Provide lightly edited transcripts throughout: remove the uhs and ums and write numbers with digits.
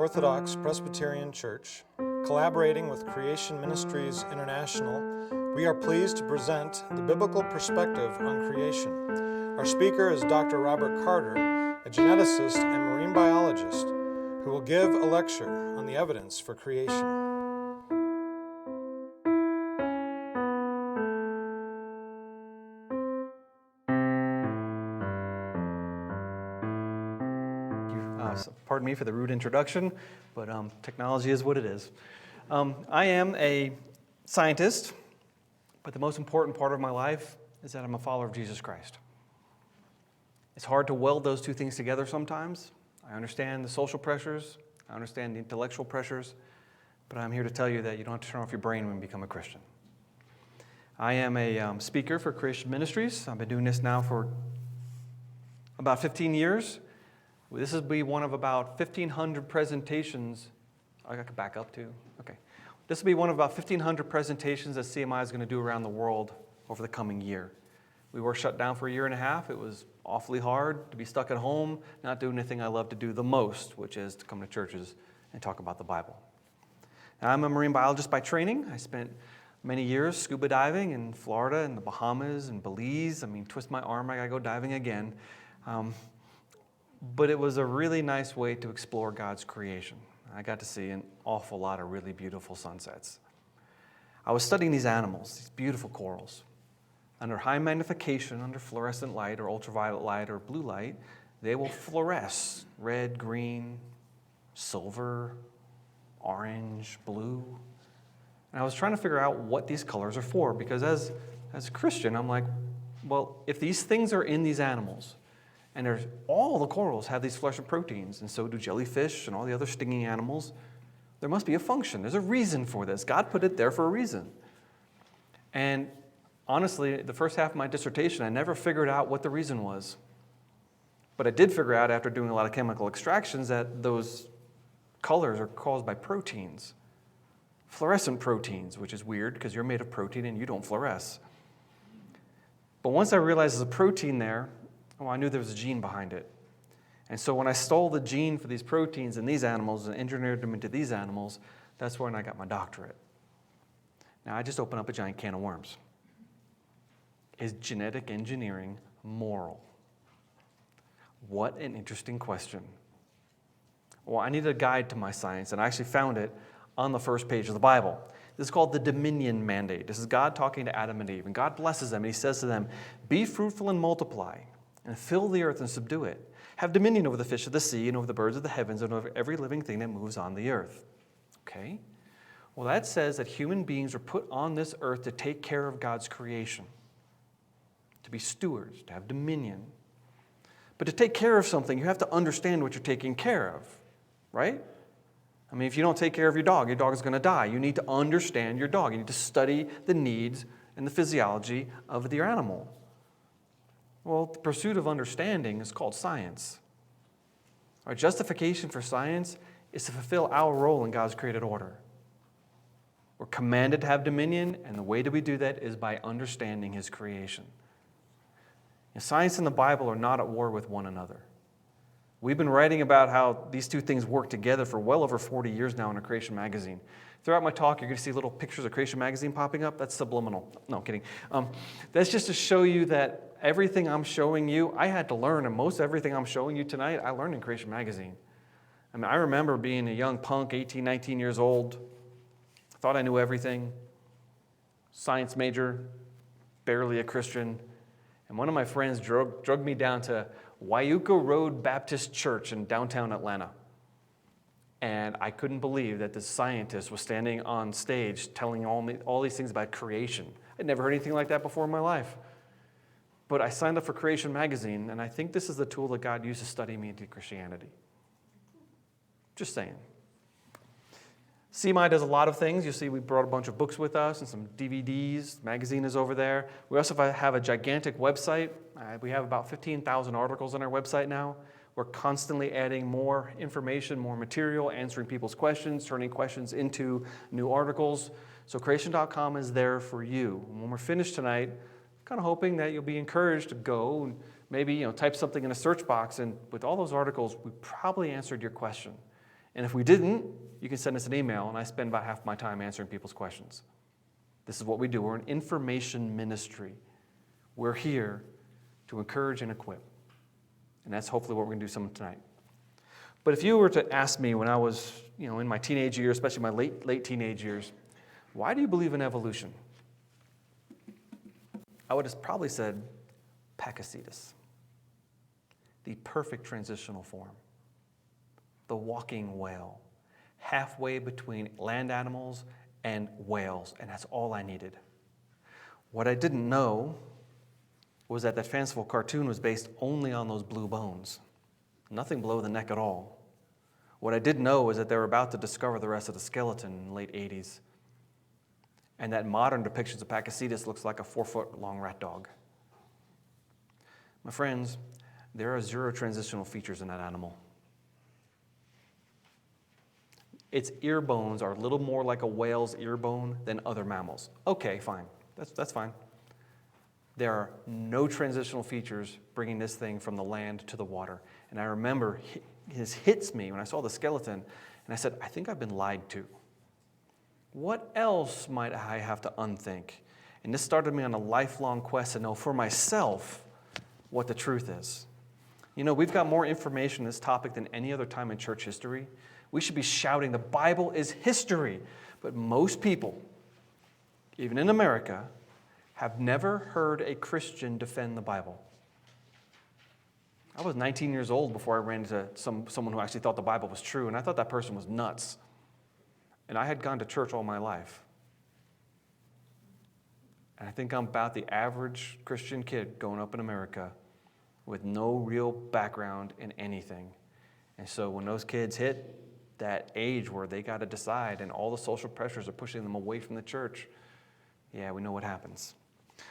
Orthodox Presbyterian Church, collaborating with Creation Ministries International, we are pleased to present the biblical perspective on creation. Our speaker is Dr. Robert Carter, a geneticist and marine biologist, who will give a lecture on the evidence for creation. Pardon me for the rude introduction, but technology is what it is. I am a scientist, but the most important part of my life is that I'm a follower of Jesus Christ. It's hard to weld those two things together sometimes. I understand the social pressures, I understand the intellectual pressures, but I'm here to tell you that you don't have to turn off your brain when you become a Christian. I am a speaker for Creation Ministries. I've been doing this now for about 15 years. This will be one of about 1,500 presentations. I could back up too. Okay. This will be one of about 1,500 presentations that CMI is going to do around the world over the coming year. We were shut down for a year and a half. It was awfully hard to be stuck at home, not doing anything I love to do the most, which is to come to churches and talk about the Bible. Now, I'm a marine biologist by training. I spent many years scuba diving in Florida and the Bahamas and Belize. Twist my arm, I gotta go diving again. But it was a really nice way to explore God's creation. I got to see an awful lot of really beautiful sunsets. I was studying these animals, these beautiful corals. Under high magnification, under fluorescent light or ultraviolet light or blue light, they will fluoresce red, green, silver, orange, blue. And I was trying to figure out what these colors are for, because as a Christian, I'm like, well, if these things are in these animals, and all the corals have these fluorescent proteins, and so do jellyfish and all the other stinging animals, there must be a function. There's a reason for this. God put it there for a reason. And honestly, the first half of my dissertation, I never figured out what the reason was. But I did figure out after doing a lot of chemical extractions that those colors are caused by proteins. Fluorescent proteins, which is weird because you're made of protein and you don't fluoresce. But once I realized there's a protein there, I knew there was a gene behind it. And so when I stole the gene for these proteins in these animals and engineered them into these animals, that's when I got my doctorate. Now, I just opened up a giant can of worms. Is genetic engineering moral? What an interesting question. Well, I needed a guide to my science, and I actually found it on the first page of the Bible. This is called the dominion mandate. This is God talking to Adam and Eve, and God blesses them, and he says to them, "Be fruitful and multiply, and fill the earth and subdue it. Have dominion over the fish of the sea and over the birds of the heavens and over every living thing that moves on the earth." Okay? Well, that says that human beings are put on this earth to take care of God's creation, to be stewards, to have dominion. But to take care of something, you have to understand what you're taking care of, right? If you don't take care of your dog is going to die. You need to understand your dog. You need to study the needs and the physiology of your animal. Well, the pursuit of understanding is called science. Our justification for science is to fulfill our role in God's created order. We're commanded to have dominion, and the way that we do that is by understanding his creation. And science and the Bible are not at war with one another. We've been writing about how these two things work together for well over 40 years now in our Creation Magazine. Throughout my talk, you're going to see little pictures of Creation Magazine popping up. That's subliminal. No, I'm kidding. That's just to show you that everything I'm showing you, I had to learn, and most everything I'm showing you tonight, I learned in Creation Magazine. I remember being a young punk, 18, 19 years old, thought I knew everything, science major, barely a Christian, and one of my friends drug me down to Wyuka Road Baptist Church in downtown Atlanta. And I couldn't believe that this scientist was standing on stage telling all these things about creation. I'd never heard anything like that before in my life. But I signed up for Creation Magazine, and I think this is the tool that God used to study me into Christianity. Just saying. CMI does a lot of things. You see we brought a bunch of books with us and some DVDs. The magazine is over there. We also have a gigantic website. We have about 15,000 articles on our website now. We're constantly adding more information, more material, answering people's questions, turning questions into new articles. So creation.com is there for you. And when we're finished tonight, I'm kind of hoping that you'll be encouraged to go and maybe type something in a search box. And with all those articles, we probably answered your question. And if we didn't, you can send us an email, and I spend about half my time answering people's questions. This is what we do. We're an information ministry. We're here to encourage and equip. And that's hopefully what we're going to do some tonight. But if you were to ask me when I was, in my teenage years, especially my late teenage years, why do you believe in evolution? I would have probably said Pakicetus, the perfect transitional form, the walking whale, halfway between land animals and whales, and that's all I needed. What I didn't know was that fanciful cartoon was based only on those blue bones, nothing below the neck at all. What I did know was that they were about to discover the rest of the skeleton in the late 80s, and that modern depictions of Pakicetus looks like a 4-foot-long rat dog. My friends, there are 0 transitional features in that animal. Its ear bones are a little more like a whale's ear bone than other mammals. Okay, fine. That's fine. There are no transitional features bringing this thing from the land to the water. And I remember this hits me when I saw the skeleton, and I said, I think I've been lied to. What else might I have to unthink? And this started me on a lifelong quest to know for myself what the truth is. We've got more information on this topic than any other time in church history. We should be shouting, the Bible is history. But most people, even in America, have never heard a Christian defend the Bible. I was 19 years old before I ran into someone who actually thought the Bible was true, and I thought that person was nuts. And I had gone to church all my life. And I think I'm about the average Christian kid growing up in America with no real background in anything. And so when those kids hit that age where they got to decide and all the social pressures are pushing them away from the church, yeah, we know what happens.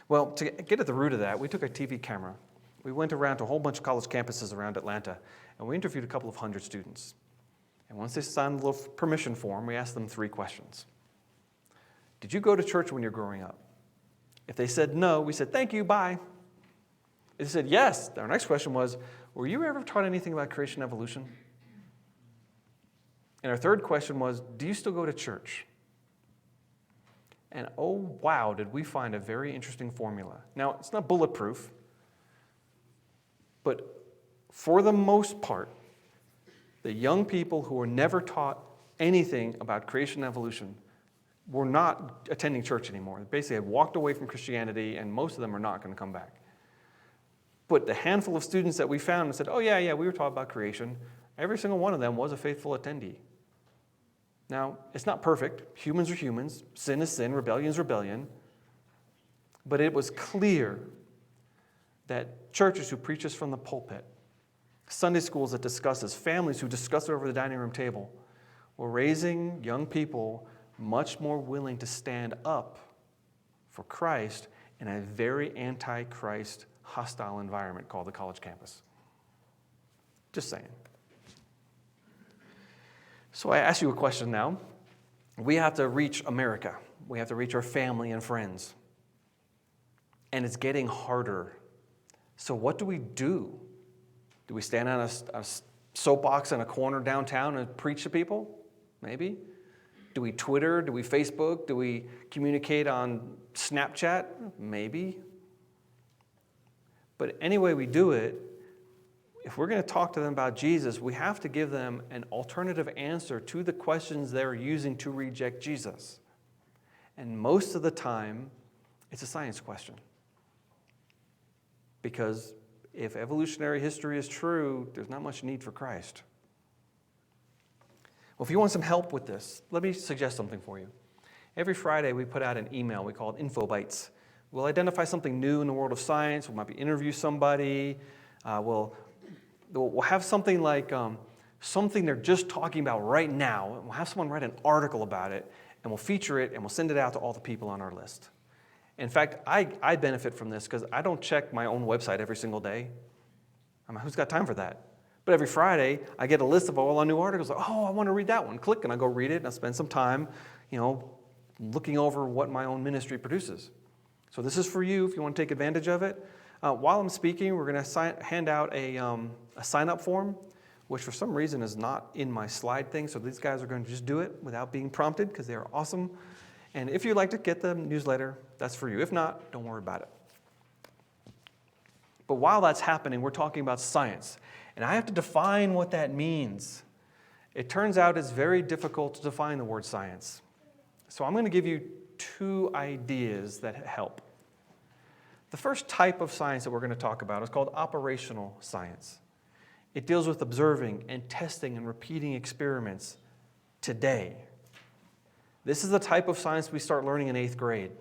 Well, to get at the root of that, we took a TV camera. We went around to a whole bunch of college campuses around Atlanta, and we interviewed a couple of hundred students. And once they signed a little permission form, we asked them 3 questions. Did you go to church when you were growing up? If they said no, we said, thank you, bye. If they said yes, our next question was, were you ever taught anything about creation and evolution? And our third question was, do you still go to church? And oh, wow, did we find a very interesting formula. Now, it's not bulletproof, but for the most part, the young people who were never taught anything about creation and evolution were not attending church anymore. They basically had walked away from Christianity, and most of them are not going to come back. But the handful of students that we found and said, oh, yeah, we were taught about creation, every single one of them was a faithful attendee. Now, it's not perfect. Humans are humans. Sin is sin. Rebellion is rebellion. But it was clear that churches who preach this from the pulpit, Sunday schools that discuss this, families who discuss it over the dining room table, were raising young people much more willing to stand up for Christ in a very anti-Christ, hostile environment called the college campus. Just saying. So I ask you a question now. We have to reach America. We have to reach our family and friends. And it's getting harder. So what do we do? Do we stand on a soapbox in a corner downtown and preach to people? Maybe. Do we Twitter? Do we Facebook? Do we communicate on Snapchat? Maybe. But any way we do it, if we're going to talk to them about Jesus, we have to give them an alternative answer to the questions they're using to reject Jesus. And most of the time, it's a science question. Because if evolutionary history is true, there's not much need for Christ. Well, if you want some help with this, let me suggest something for you. Every Friday, we put out an email. We call it Info Bites. We'll identify something new in the world of science. We might be interview somebody. We'll have something like something they're just talking about right now. We'll have someone write an article about it, and we'll feature it, and we'll send it out to all the people on our list. In fact, I benefit from this because I don't check my own website every single day. Who's got time for that? But every Friday, I get a list of all our new articles. Oh, I want to read that one. Click, and I go read it, and I spend some time, looking over what my own ministry produces. So this is for you if you want to take advantage of it. While I'm speaking, we're going to hand out a sign-up form. which for some reason is not in my slide thing, so these guys are going to just do it without being prompted because they are awesome. And if you'd like to get the newsletter, that's for you. If not, don't worry about it. But while that's happening, we're talking about science. And I have to define what that means. It turns out it's very difficult to define the word science. So I'm going to give you two ideas that help. The first type of science that we're going to talk about is called operational science. It deals with observing and testing and repeating experiments today. This is the type of science we start learning in 8th grade.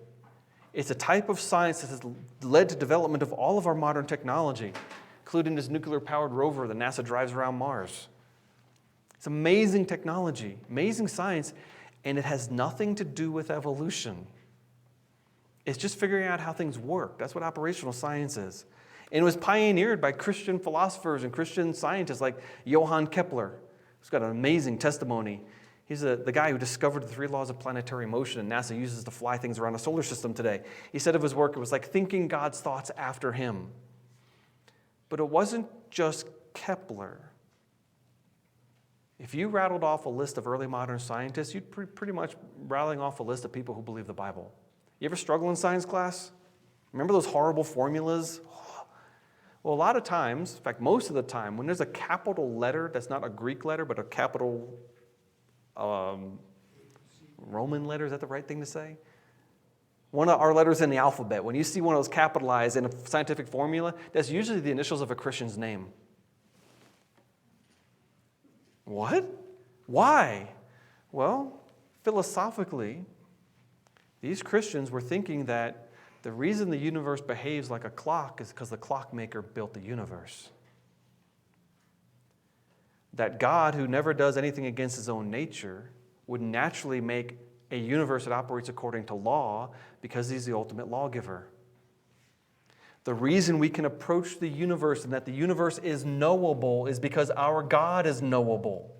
It's a type of science that has led to development of all of our modern technology, including this nuclear-powered rover that NASA drives around Mars. It's amazing technology, amazing science, and it has nothing to do with evolution. It's just figuring out how things work. That's what operational science is. And it was pioneered by Christian philosophers and Christian scientists like Johann Kepler, who's got an amazing testimony. He's the guy who discovered the 3 laws of planetary motion and NASA uses to fly things around the solar system today. He said of his work, it was like thinking God's thoughts after him. But it wasn't just Kepler. If you rattled off a list of early modern scientists, you'd pretty much rattling off a list of people who believe the Bible. You ever struggle in science class? Remember those horrible formulas? Well, a lot of times, in fact, most of the time, when there's a capital letter that's not a Greek letter, but a capital Roman letter, is that the right thing to say? One of our letters in the alphabet. When you see one of those capitalized in a scientific formula, that's usually the initials of a Christian's name. What? Why? Well, philosophically, these Christians were thinking that the reason the universe behaves like a clock is because the clockmaker built the universe. That God, who never does anything against his own nature, would naturally make a universe that operates according to law because he's the ultimate lawgiver. The reason we can approach the universe and that the universe is knowable is because our God is knowable.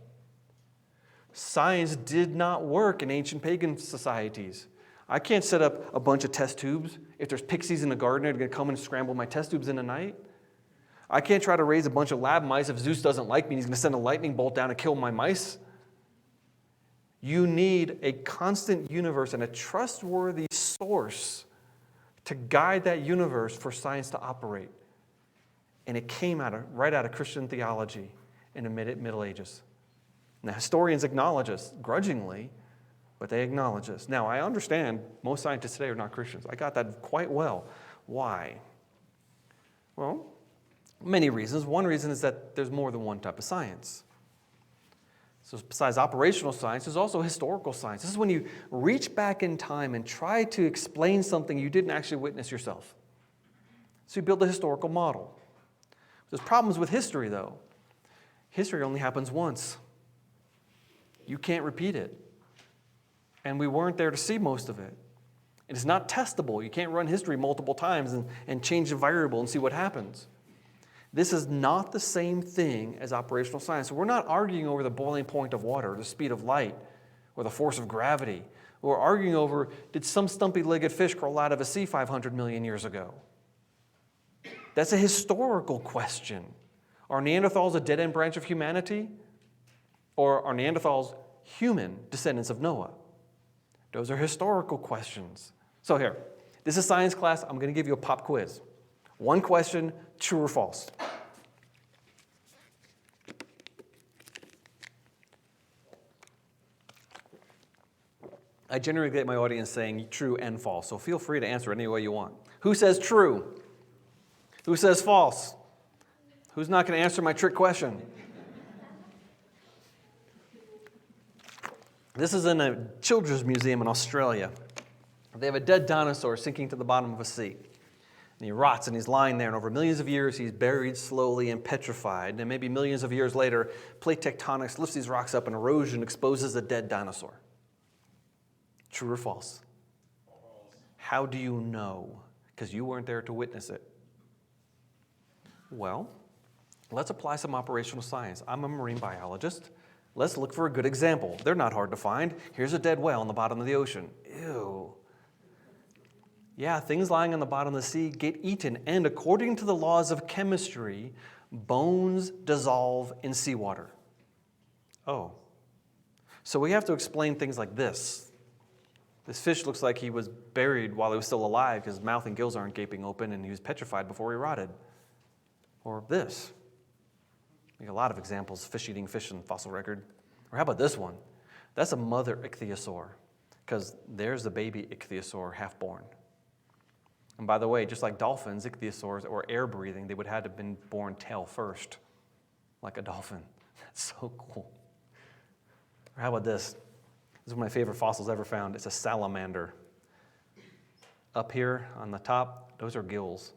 Science did not work in ancient pagan societies. I can't set up a bunch of test tubes. If there's pixies in the garden, they're going to come and scramble my test tubes in the night. I can't try to raise a bunch of lab mice if Zeus doesn't like me and he's going to send a lightning bolt down and kill my mice. You need a constant universe and a trustworthy source to guide that universe for science to operate. And it came right out of Christian theology in the Middle Ages. Now, historians acknowledge us grudgingly, but they acknowledge us. Now, I understand most scientists today are not Christians. I got that quite well. Why? Well, many reasons. One reason is that there's more than one type of science. So besides operational science, there's also historical science. This is when you reach back in time and try to explain something you didn't actually witness yourself. So you build a historical model. There's problems with history, though. History only happens once. You can't repeat it. And we weren't there to see most of it. And it's not testable. You can't run history multiple times and change a variable and see what happens. This is not the same thing as operational science. So we're not arguing over the boiling point of water, the speed of light, or the force of gravity. We're arguing over, did some stumpy-legged fish crawl out of a sea 500 million years ago? That's a historical question. Are Neanderthals a dead-end branch of humanity? Or are Neanderthals human descendants of Noah? Those are historical questions. So here, this is science class. I'm going to give you a pop quiz. One question, true or false? I generally get my audience saying true and false, so feel free to answer any way you want. Who says true? Who says false? Who's not going to answer my trick question? This is in a children's museum in Australia. They have a dead dinosaur sinking to the bottom of a sea. And he rots and he's lying there, and over millions of years he's buried slowly and petrified. And maybe millions of years later, plate tectonics lifts these rocks up and erosion exposes a dead dinosaur. True or false? False. How do you know? Because you weren't there to witness it. Well, let's apply some operational science. I'm a marine biologist. Let's look for a good example. They're not hard to find. Here's a dead whale on the bottom of the ocean. Ew. Yeah, things lying on the bottom of the sea get eaten, and according to the laws of chemistry, Bones dissolve in seawater. Oh. So we have to explain things like this. This fish looks like he was buried while he was still alive because his mouth and gills aren't gaping open and he was petrified before he rotted. Or this. We got a lot of examples of fish-eating fish in the fossil record. Or how about this one? That's a mother ichthyosaur because there's the baby ichthyosaur half-born. And by the way, just like dolphins, ichthyosaurs, or air-breathing, they would have to have been born tail first, like a dolphin. That's so cool. Or how about this? This is one of my favorite fossils ever found. It's a salamander. Up here on the top, those are gills.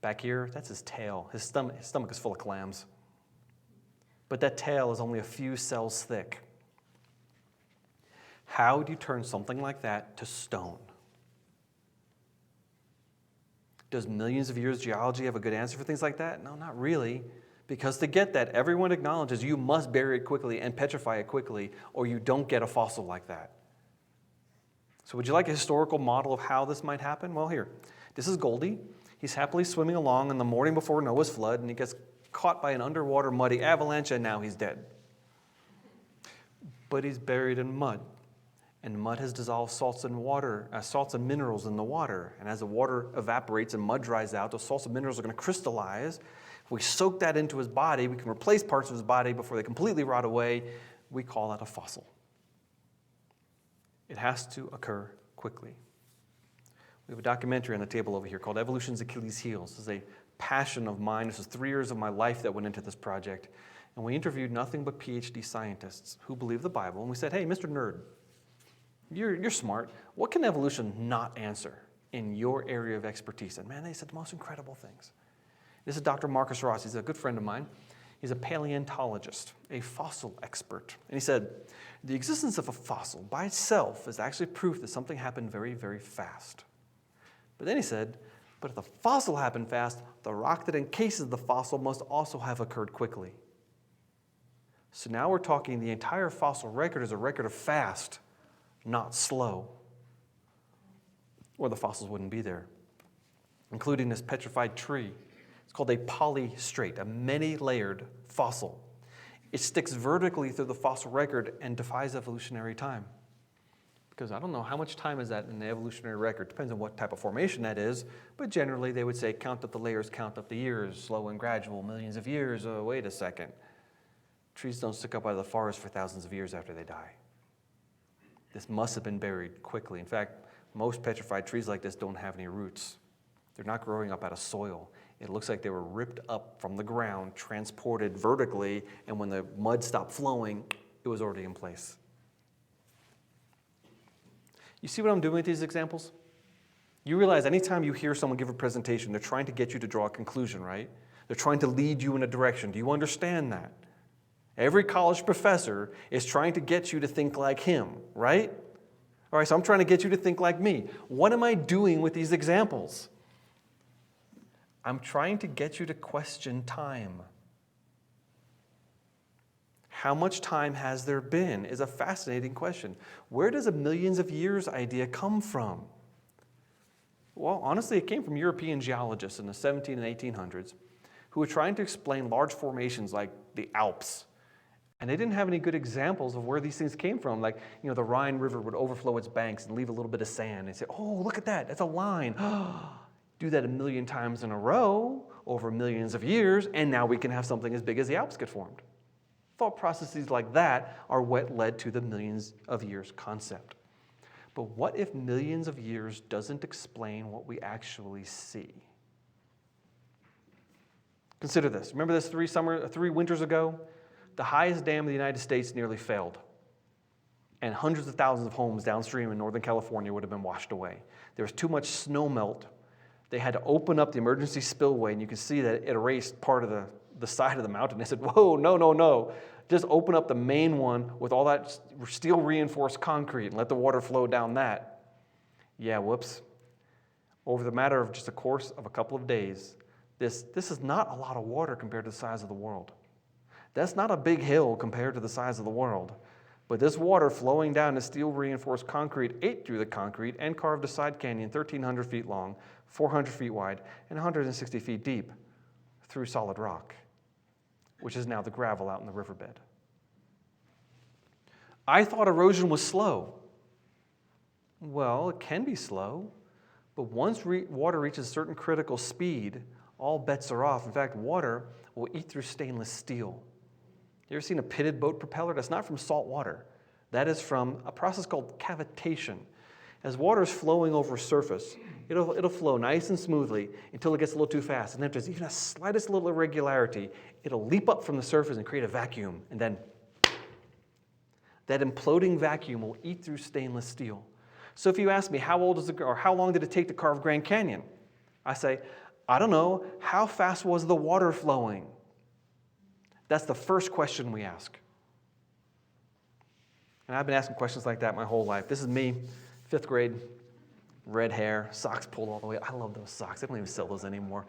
Back here, that's his tail. His stomach is full of clams. But that tail is only a few cells thick. How do you turn something like that to stone? Does millions of years geology have a good answer for things like that? No, not really. Because to get that, everyone acknowledges you must bury it quickly and petrify it quickly, or you don't get a fossil like that. So would you like a historical model of how this might happen? Well, here. This is Goldie. He's happily swimming along on the morning before Noah's flood, and he gets caught by an underwater muddy avalanche, and now he's dead. But he's buried in mud. And mud has dissolved salts and minerals in the water. And as the water evaporates and mud dries out, those salts and minerals are going to crystallize. If we soak that into his body, we can replace parts of his body before they completely rot away. We call that a fossil. It has to occur quickly. We have a documentary on the table over here called Evolution's Achilles' Heels. This is a passion of mine. This is 3 years of my life that went into this project. And we interviewed nothing but PhD scientists who believe the Bible. And we said, hey, Mr. Nerd, you're smart. What can evolution not answer in your area of expertise? And man, they said the most incredible things. This is Dr. Marcus Ross. He's a good friend of mine. He's a paleontologist, a fossil expert. And he said, the existence of a fossil by itself is actually proof that something happened very, very fast. But then he said, but if the fossil happened fast, the rock that encases the fossil must also have occurred quickly. So now we're talking the entire fossil record is a record of fast, not slow, or the fossils wouldn't be there, including this petrified tree. It's called a polystrate, a many-layered fossil. It sticks vertically through the fossil record and defies evolutionary time. Because I don't know how much time is that in the evolutionary record. Depends on what type of formation that is, but generally they would say count up the layers, count up the years, slow and gradual, millions of years. Oh, wait a second. Trees don't stick up out of the forest for thousands of years after they die. This must have been buried quickly. In fact, most petrified trees like this don't have any roots. They're not growing up out of soil. It looks like they were ripped up from the ground, transported vertically, and when the mud stopped flowing, it was already in place. You see what I'm doing with these examples? You realize anytime you hear someone give a presentation, they're trying to get you to draw a conclusion, right? They're trying to lead you in a direction. Do you understand that? Every college professor is trying to get you to think like him, right? All right, so I'm trying to get you to think like me. What am I doing with these examples? I'm trying to get you to question time. How much time has there been is a fascinating question. Where does a millions of years idea come from? Well, honestly, it came from European geologists in the 17 and 1800s who were trying to explain large formations like the Alps. And they didn't have any good examples of where these things came from. Like, the Rhine River would overflow its banks and leave a little bit of sand. And say, oh, look at that, that's a line. Do that a million times in a row over millions of years, and now we can have something as big as the Alps get formed. Thought processes like that are what led to the millions of years concept. But what if millions of years doesn't explain what we actually see? Consider this. Remember this 3 winters ago? The highest dam in the United States nearly failed. And hundreds of thousands of homes downstream in Northern California would have been washed away. There was too much snow melt. They had to open up the emergency spillway, and you can see that it erased part of the side of the mountain. They said, whoa, no. Just open up the main one with all that steel reinforced concrete and let the water flow down that. Yeah, whoops. Over the matter of just a course of a couple of days, this is not a lot of water compared to the size of the world. That's not a big hill compared to the size of the world. But this water flowing down the steel reinforced concrete ate through the concrete and carved a side canyon 1,300 feet long, 400 feet wide, and 160 feet deep through solid rock. which is now the gravel out in the riverbed. I thought erosion was slow. Well, it can be slow, but once water reaches a certain critical speed, all bets are off. In fact, water will eat through stainless steel. You ever seen a pitted boat propeller? That's not from salt water. That is from a process called cavitation. As water is flowing over a surface, it'll flow nice and smoothly until it gets a little too fast. And if there's even a slightest little irregularity, it'll leap up from the surface and create a vacuum. And then that imploding vacuum will eat through stainless steel. So if you ask me, how long did it take to carve Grand Canyon? I say, I don't know. How fast was the water flowing? That's the first question we ask. And I've been asking questions like that my whole life. This is me, 5th grade, red hair, socks pulled all the way. I love those socks. They don't even sell those anymore.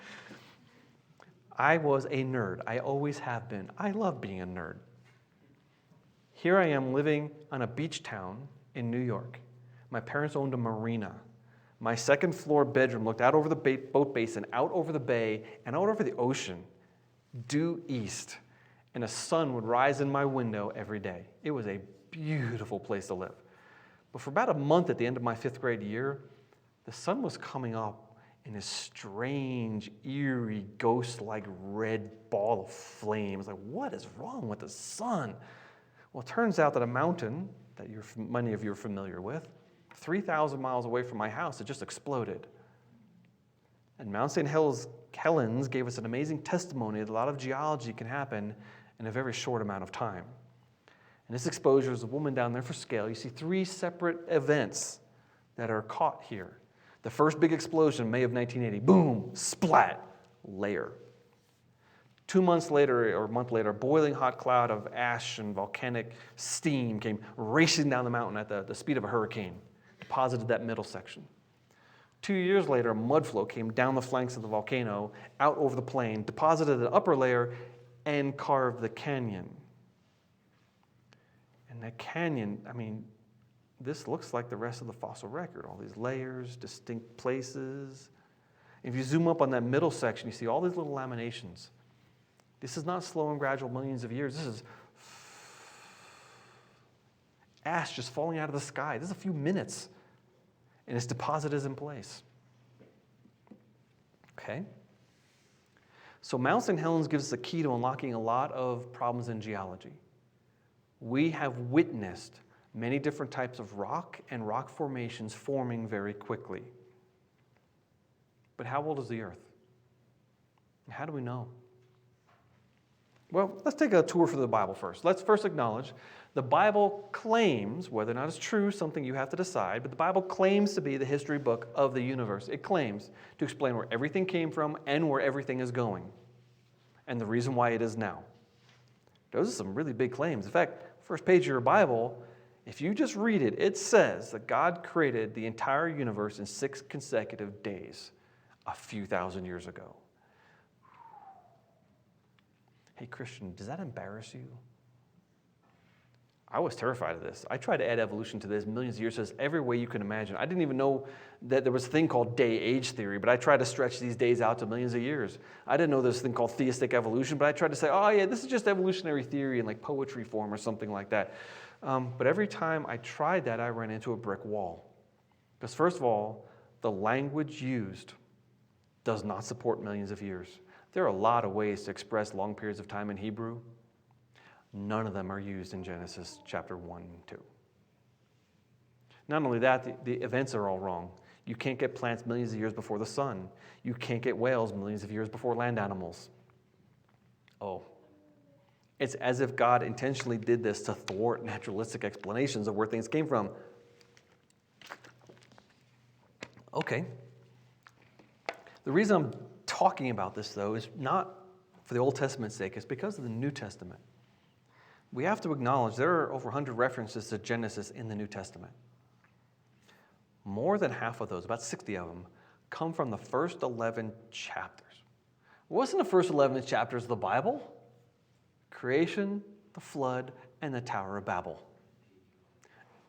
I was a nerd. I always have been. I love being a nerd. Here I am living on a beach town in New York. My parents owned a marina. My second floor bedroom looked out over the boat basin, out over the bay, and out over the ocean, due east. And a sun would rise in my window every day. It was a beautiful place to live. But for about a month at the end of my 5th grade year, the sun was coming up in a strange, eerie, ghost-like red ball of flame. I was like, what is wrong with the sun? Well, it turns out that a mountain that many of you are familiar with, 3,000 miles away from my house, had just exploded. And Mount St. Helens gave us an amazing testimony that a lot of geology can happen in a very short amount of time. And this exposure is a woman down there for scale. You see 3 separate events that are caught here. The first big explosion, May of 1980, boom, splat, layer. 2 months later, or a month later, a boiling hot cloud of ash and volcanic steam came racing down the mountain at the speed of a hurricane, deposited that middle section. 2 years later, a mud flow came down the flanks of the volcano, out over the plain, deposited the upper layer, and carved the canyon. And that canyon, this looks like the rest of the fossil record. All these layers, distinct places. If you zoom up on that middle section, you see all these little laminations. This is not slow and gradual millions of years. This is ash just falling out of the sky. This is a few minutes, and its deposit is in place. Okay? So Mount St. Helens gives us the key to unlocking a lot of problems in geology. We have witnessed many different types of rock and rock formations forming very quickly. But how old is the Earth? How do we know? Well, let's take a tour through the Bible first. Let's first acknowledge the Bible claims, whether or not it's true, something you have to decide, but the Bible claims to be the history book of the universe. It claims to explain where everything came from and where everything is going, and the reason why it is now. Those are some really big claims. In fact, first page of your Bible, if you just read it, it says that God created the entire universe in 6 consecutive days a few thousand years ago. Hey, Christian, does that embarrass you? I was terrified of this. I tried to add evolution to this millions of years, so every way you can imagine. I didn't even know that there was a thing called day-age theory, but I tried to stretch these days out to millions of years. I didn't know there was a thing called theistic evolution, but I tried to say, oh yeah, this is just evolutionary theory in like poetry form or something like that. But every time I tried that, I ran into a brick wall. Because first of all, the language used does not support millions of years. There are a lot of ways to express long periods of time in Hebrew. None of them are used in Genesis chapter 1 and 2. Not only that, the events are all wrong. You can't get plants millions of years before the sun. You can't get whales millions of years before land animals. Oh. It's as if God intentionally did this to thwart naturalistic explanations of where things came from. Okay. The reason I'm talking about this, though, is not for the Old Testament's sake. It's because of the New Testament. We have to acknowledge there are over 100 references to Genesis in the New Testament. More than half of those, about 60 of them, come from the first 11 chapters. Wasn't the first 11 chapters of the Bible? Creation, the flood, and the Tower of Babel.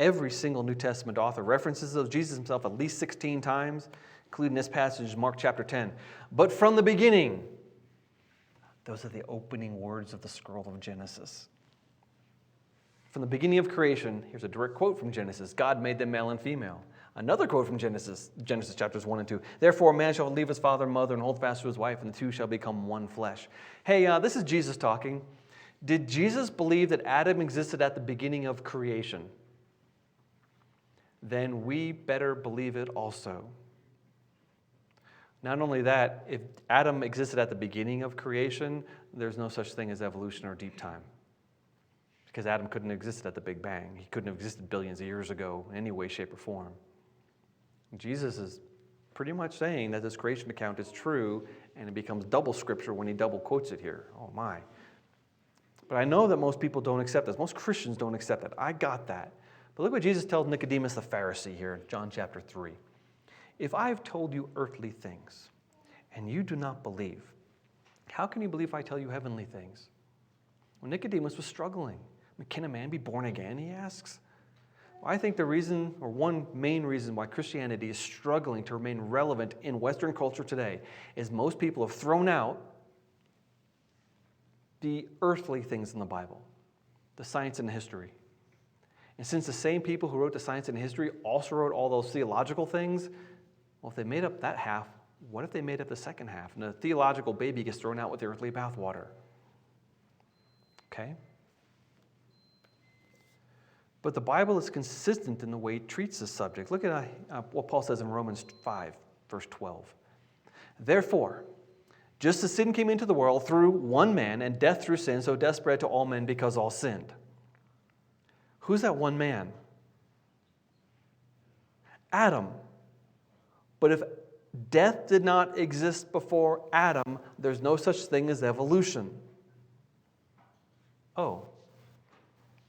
Every single New Testament author references those Jesus himself at least 16 times, including this passage, Mark chapter 10. But from the beginning, Those are the opening words of the scroll of Genesis. From the beginning of creation, here's a direct quote from Genesis. God made them male and female. Another quote from Genesis chapters 1 and 2. Therefore, a man shall leave his father and mother and hold fast to his wife, and the two shall become one flesh. Hey, this is Jesus talking. Did Jesus believe that Adam existed at the beginning of creation? Then we better believe it also. Not only that, if Adam existed at the beginning of creation, there's no such thing as evolution or deep time. Because Adam couldn't have existed at the Big Bang. He couldn't have existed billions of years ago in any way, shape, or form. Jesus is pretty much saying that this creation account is true, and it becomes double scripture when he double quotes it here. Oh my. But I know that most people don't accept this. Most Christians don't accept that. I got that. But look what Jesus tells Nicodemus the Pharisee here in John chapter 3. If I have told you earthly things, and you do not believe, how can you believe if I tell you heavenly things? Well, Nicodemus was struggling. Can a man be born again, he asks? Well, I think the reason, or one main reason why Christianity is struggling to remain relevant in Western culture today is most people have thrown out the earthly things in the Bible, the science and the history. And since the same people who wrote the science and history also wrote all those theological things, well, if they made up that half, what if they made up the second half? And the theological baby gets thrown out with the earthly bathwater. Okay? But the Bible is consistent in the way it treats this subject. Look at what Paul says in Romans 5, verse 12. Therefore, just as sin came into the world through one man, and death through sin, so death spread to all men because all sinned. Who's that one man? Adam. But if death did not exist before Adam, there's no such thing as evolution. Oh.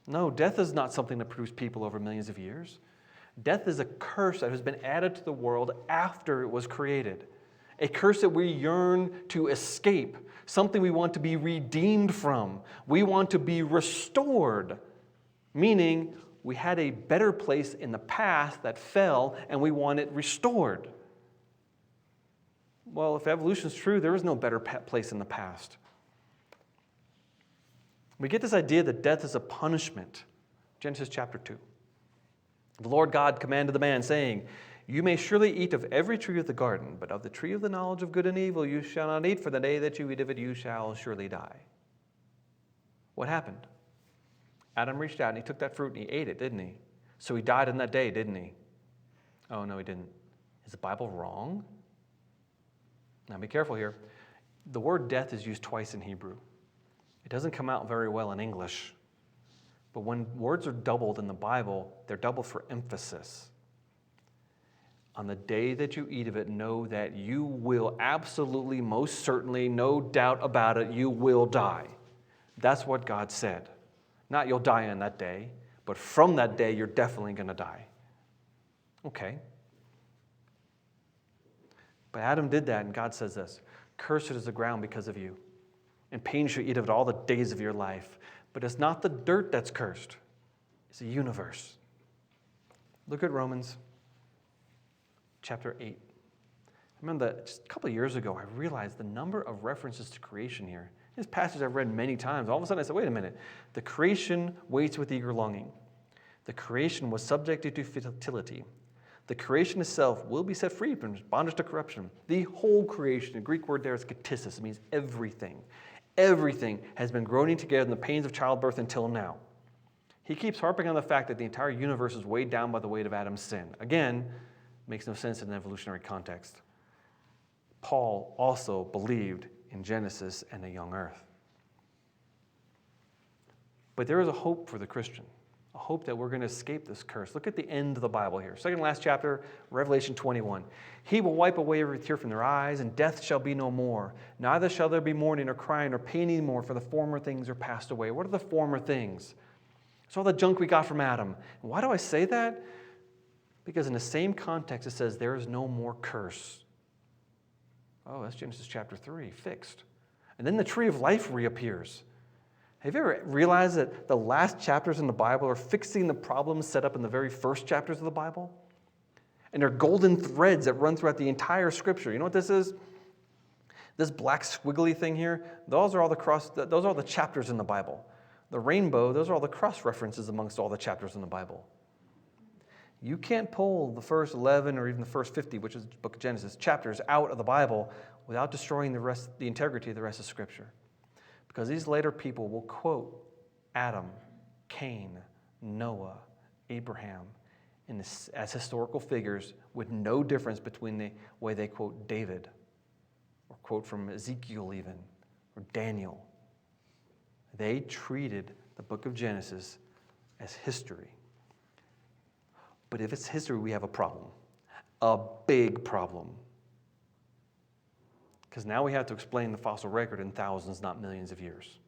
No, death is not something that produced people over millions of years. Death is a curse that has been added to the world after it was created. A curse that we yearn to escape, something we want to be redeemed from. We want to be restored, meaning we had a better place in the past that fell and we want it restored. Well, if evolution is true, there is no better place in the past. We get this idea that death is a punishment. Genesis chapter 2. The Lord God commanded the man, saying, you may surely eat of every tree of the garden, but of the tree of the knowledge of good and evil you shall not eat, for the day that you eat of it you shall surely die. What happened? Adam reached out and he took that fruit and he ate it, didn't he? So he died on that day, didn't he? Oh, no, he didn't. Is the Bible wrong? Now be careful here. The word death is used twice in Hebrew. It doesn't come out very well in English. But when words are doubled in the Bible, they're doubled for emphasis. On the day that you eat of it, know that you will absolutely, most certainly, no doubt about it, you will die. That's what God said. Not you'll die on that day, but from that day, you're definitely going to die. Okay. But Adam did that, and God says this, cursed is the ground because of you. And pain shall eat of it all the days of your life. But it's not the dirt that's cursed. It's the universe. Look at Romans chapter 8. I remember that just a couple of years ago, I realized the number of references to creation here. This passage I've read many times. All of a sudden I said, wait a minute. The creation waits with eager longing. The creation was subjected to fertility. The creation itself will be set free from bondage to corruption. The whole creation, the Greek word there is katissis. It means everything. Everything has been groaning together in the pains of childbirth until now. He keeps harping on the fact that the entire universe is weighed down by the weight of Adam's sin. Again, makes no sense in an evolutionary context. Paul also believed in Genesis and a young earth. But there is a hope for the Christian, a hope that we're going to escape this curse. Look at the end of the Bible here. Second to last chapter, Revelation 21. He will wipe away every tear from their eyes, and death shall be no more. Neither shall there be mourning or crying or pain anymore, for the former things are passed away. What are the former things? It's all the junk we got from Adam. And why do I say that? Because in the same context, it says there is no more curse. Oh, that's Genesis chapter 3, fixed. And then the tree of life reappears. Have you ever realized that the last chapters in the Bible are fixing the problems set up in the very first chapters of the Bible? And they're golden threads that run throughout the entire Scripture. You know what this is? This black squiggly thing here, those are all the chapters in the Bible. The rainbow, those are all the cross references amongst all the chapters in the Bible. You can't pull the first 11 or even the first 50, which is the book of Genesis, chapters out of the Bible without destroying the integrity of the rest of Scripture. Because these later people will quote Adam, Cain, Noah, Abraham as historical figures with no difference between the way they quote David or quote from Ezekiel even or Daniel. They treated the book of Genesis as history. But if it's history, we have a problem, a big problem. Because now we have to explain the fossil record in thousands, not millions of years.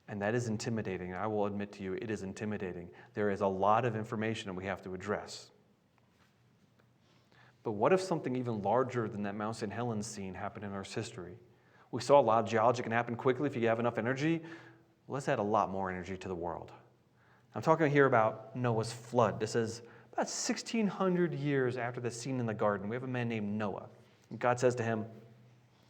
And that is intimidating. I will admit to you, it is intimidating. There is a lot of information that we have to address. But what if something even larger than that Mount St. Helens scene happened in Earth's history? We saw a lot of geology can happen quickly if you have enough energy. Let's add a lot more energy to the world. I'm talking here about Noah's flood. This is about 1,600 years after the scene in the garden. We have a man named Noah. And God says to him,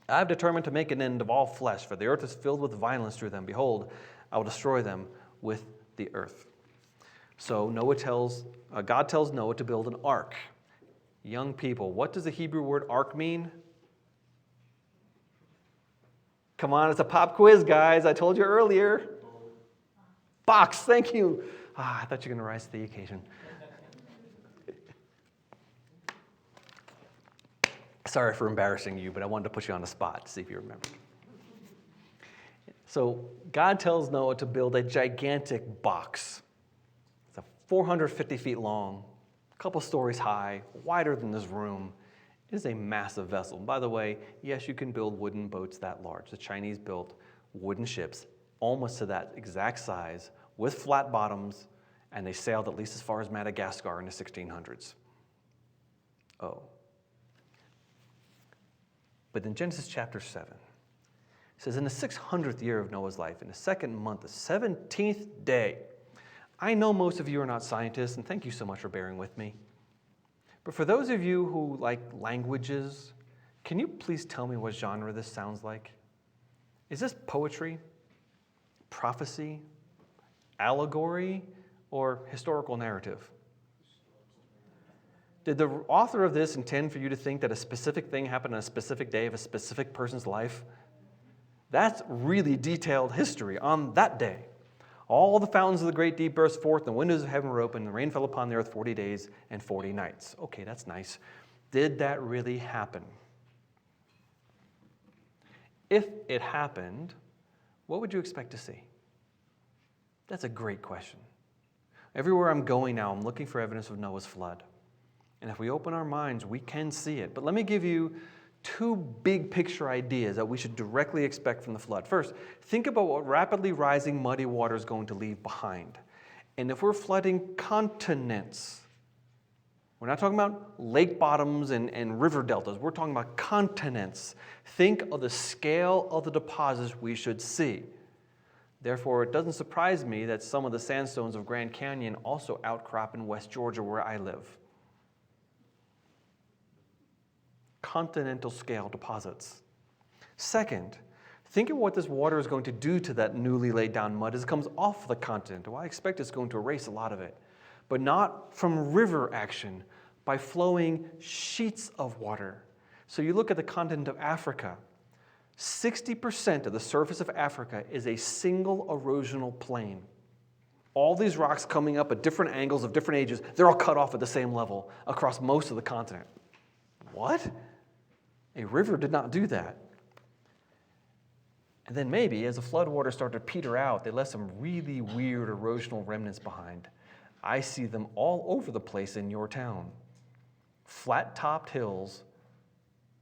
I have determined to make an end of all flesh, for the earth is filled with violence through them. Behold, I will destroy them with the earth. So God tells Noah to build an ark. Young people, what does the Hebrew word ark mean? Come on, it's a pop quiz, guys. I told you earlier. Box, thank you. I thought you were going to rise to the occasion. Sorry for embarrassing you, but I wanted to put you on the spot to see if you remember. So God tells Noah to build a gigantic box. It's 450 feet long, a couple stories high, wider than this room. It is a massive vessel. And by the way, yes, you can build wooden boats that large. The Chinese built wooden ships almost to that exact size with flat bottoms, and they sailed at least as far as Madagascar in the 1600s. Oh. But in Genesis chapter 7, it says, in the 600th year of Noah's life, in the second month, the 17th day. I know most of you are not scientists, and thank you so much for bearing with me. But for those of you who like languages, can you please tell me what genre this sounds like? Is this poetry, prophecy, allegory, or historical narrative? Did the author of this intend for you to think that a specific thing happened on a specific day of a specific person's life? That's really detailed history on that day. All the fountains of the great deep burst forth, and the windows of heaven were open, and the rain fell upon the earth 40 days and 40 nights. Okay, that's nice. Did that really happen? If it happened, what would you expect to see? That's a great question. Everywhere I'm going now, I'm looking for evidence of Noah's flood. And if we open our minds, we can see it. But let me give you two big picture ideas that we should directly expect from the flood. First, think about what rapidly rising muddy water is going to leave behind. And if we're flooding continents, we're not talking about lake bottoms and river deltas. We're talking about continents. Think of the scale of the deposits we should see. Therefore, it doesn't surprise me that some of the sandstones of Grand Canyon also outcrop in West Georgia, where I live. Continental scale deposits. Second, think of what this water is going to do to that newly laid down mud as it comes off the continent. Well, I expect it's going to erase a lot of it, but not from river action, by flowing sheets of water. So you look at the continent of Africa, 60% of the surface of Africa is a single erosional plain. All these rocks coming up at different angles of different ages, they're all cut off at the same level across most of the continent. What? A river did not do that. And then maybe as the floodwaters started to peter out, they left some really weird erosional remnants behind. I see them all over the place in your town. Flat-topped hills.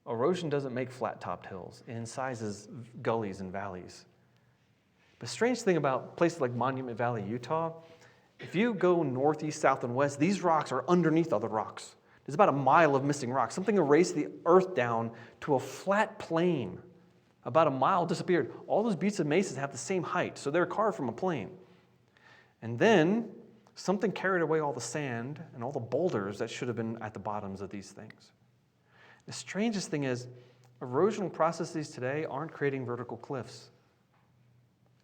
Erosion doesn't make flat-topped hills. It incisors gullies and valleys. The strange thing about places like Monument Valley, Utah, if you go northeast, south, and west, these rocks are underneath other rocks. There's about a mile of missing rock. Something erased the earth down to a flat plain. About a mile disappeared. All those beats and mesas have the same height, so they're carved from a plane. And then something carried away all the sand and all the boulders that should have been at the bottoms of these things. The strangest thing is, Erosional processes today aren't creating vertical cliffs.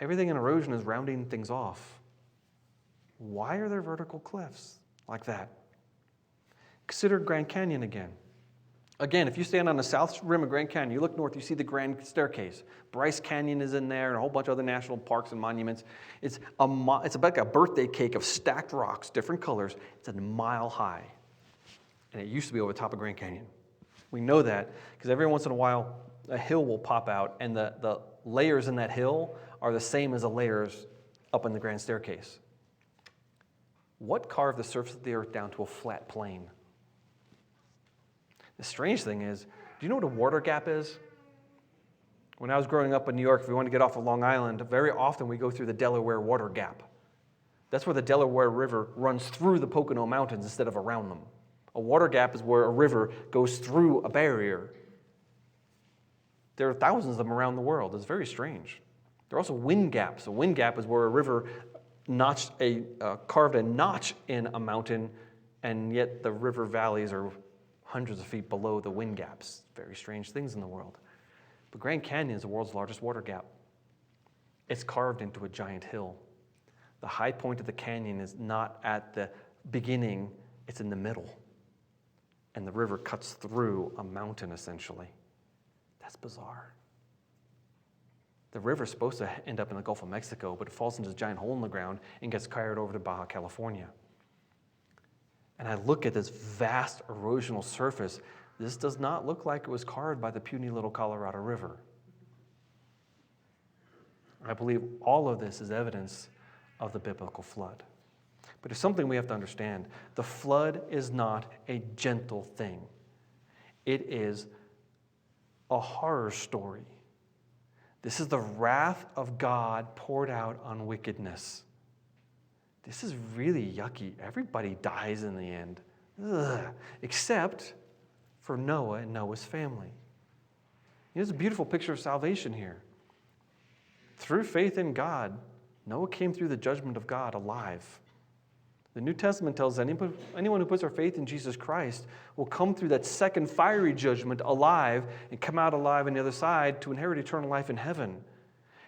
Everything in erosion is rounding things off. Why are there vertical cliffs like that? Consider Grand Canyon again. Again, if you stand on the south rim of Grand Canyon, you look north, you see the Grand Staircase. Bryce Canyon is in there, and a whole bunch of other national parks and monuments. It's like a birthday cake of stacked rocks, different colors. It's a mile high, and it used to be over the top of Grand Canyon. We know that because every once in a while, a hill will pop out, and the layers in that hill are the same as the layers up in the Grand Staircase. What carved the surface of the earth down to a flat plane? The strange thing is, do you know what a water gap is? When I was growing up in New York, if we wanted to get off of Long Island, very often we go through the Delaware Water Gap. That's where the Delaware River runs through the Pocono Mountains instead of around them. A water gap is where a river goes through a barrier. There are thousands of them around the world. It's very strange. There are also wind gaps. A wind gap is where a river carved a notch in a mountain, and yet the river valleys are hundreds of feet below the wind gaps. Very strange things in the world. But Grand Canyon is the world's largest water gap. It's carved into a giant hill. The high point of the canyon is not at the beginning, it's in the middle. And the river cuts through a mountain, essentially. That's bizarre. The river's supposed to end up in the Gulf of Mexico, but it falls into this giant hole in the ground and gets carried over to Baja California. And I look at this vast erosional surface. This does not look like it was carved by the puny little Colorado River. I believe all of this is evidence of the biblical flood. But there's something we have to understand. The flood is not a gentle thing. It is a horror story. This is the wrath of God poured out on wickedness. This is really yucky. Everybody dies in the end. Ugh. Except for Noah and Noah's family. There's a beautiful picture of salvation here. Through faith in God, Noah came through the judgment of God alive. The New Testament tells us anyone who puts their faith in Jesus Christ will come through that second fiery judgment alive and come out alive on the other side to inherit eternal life in heaven.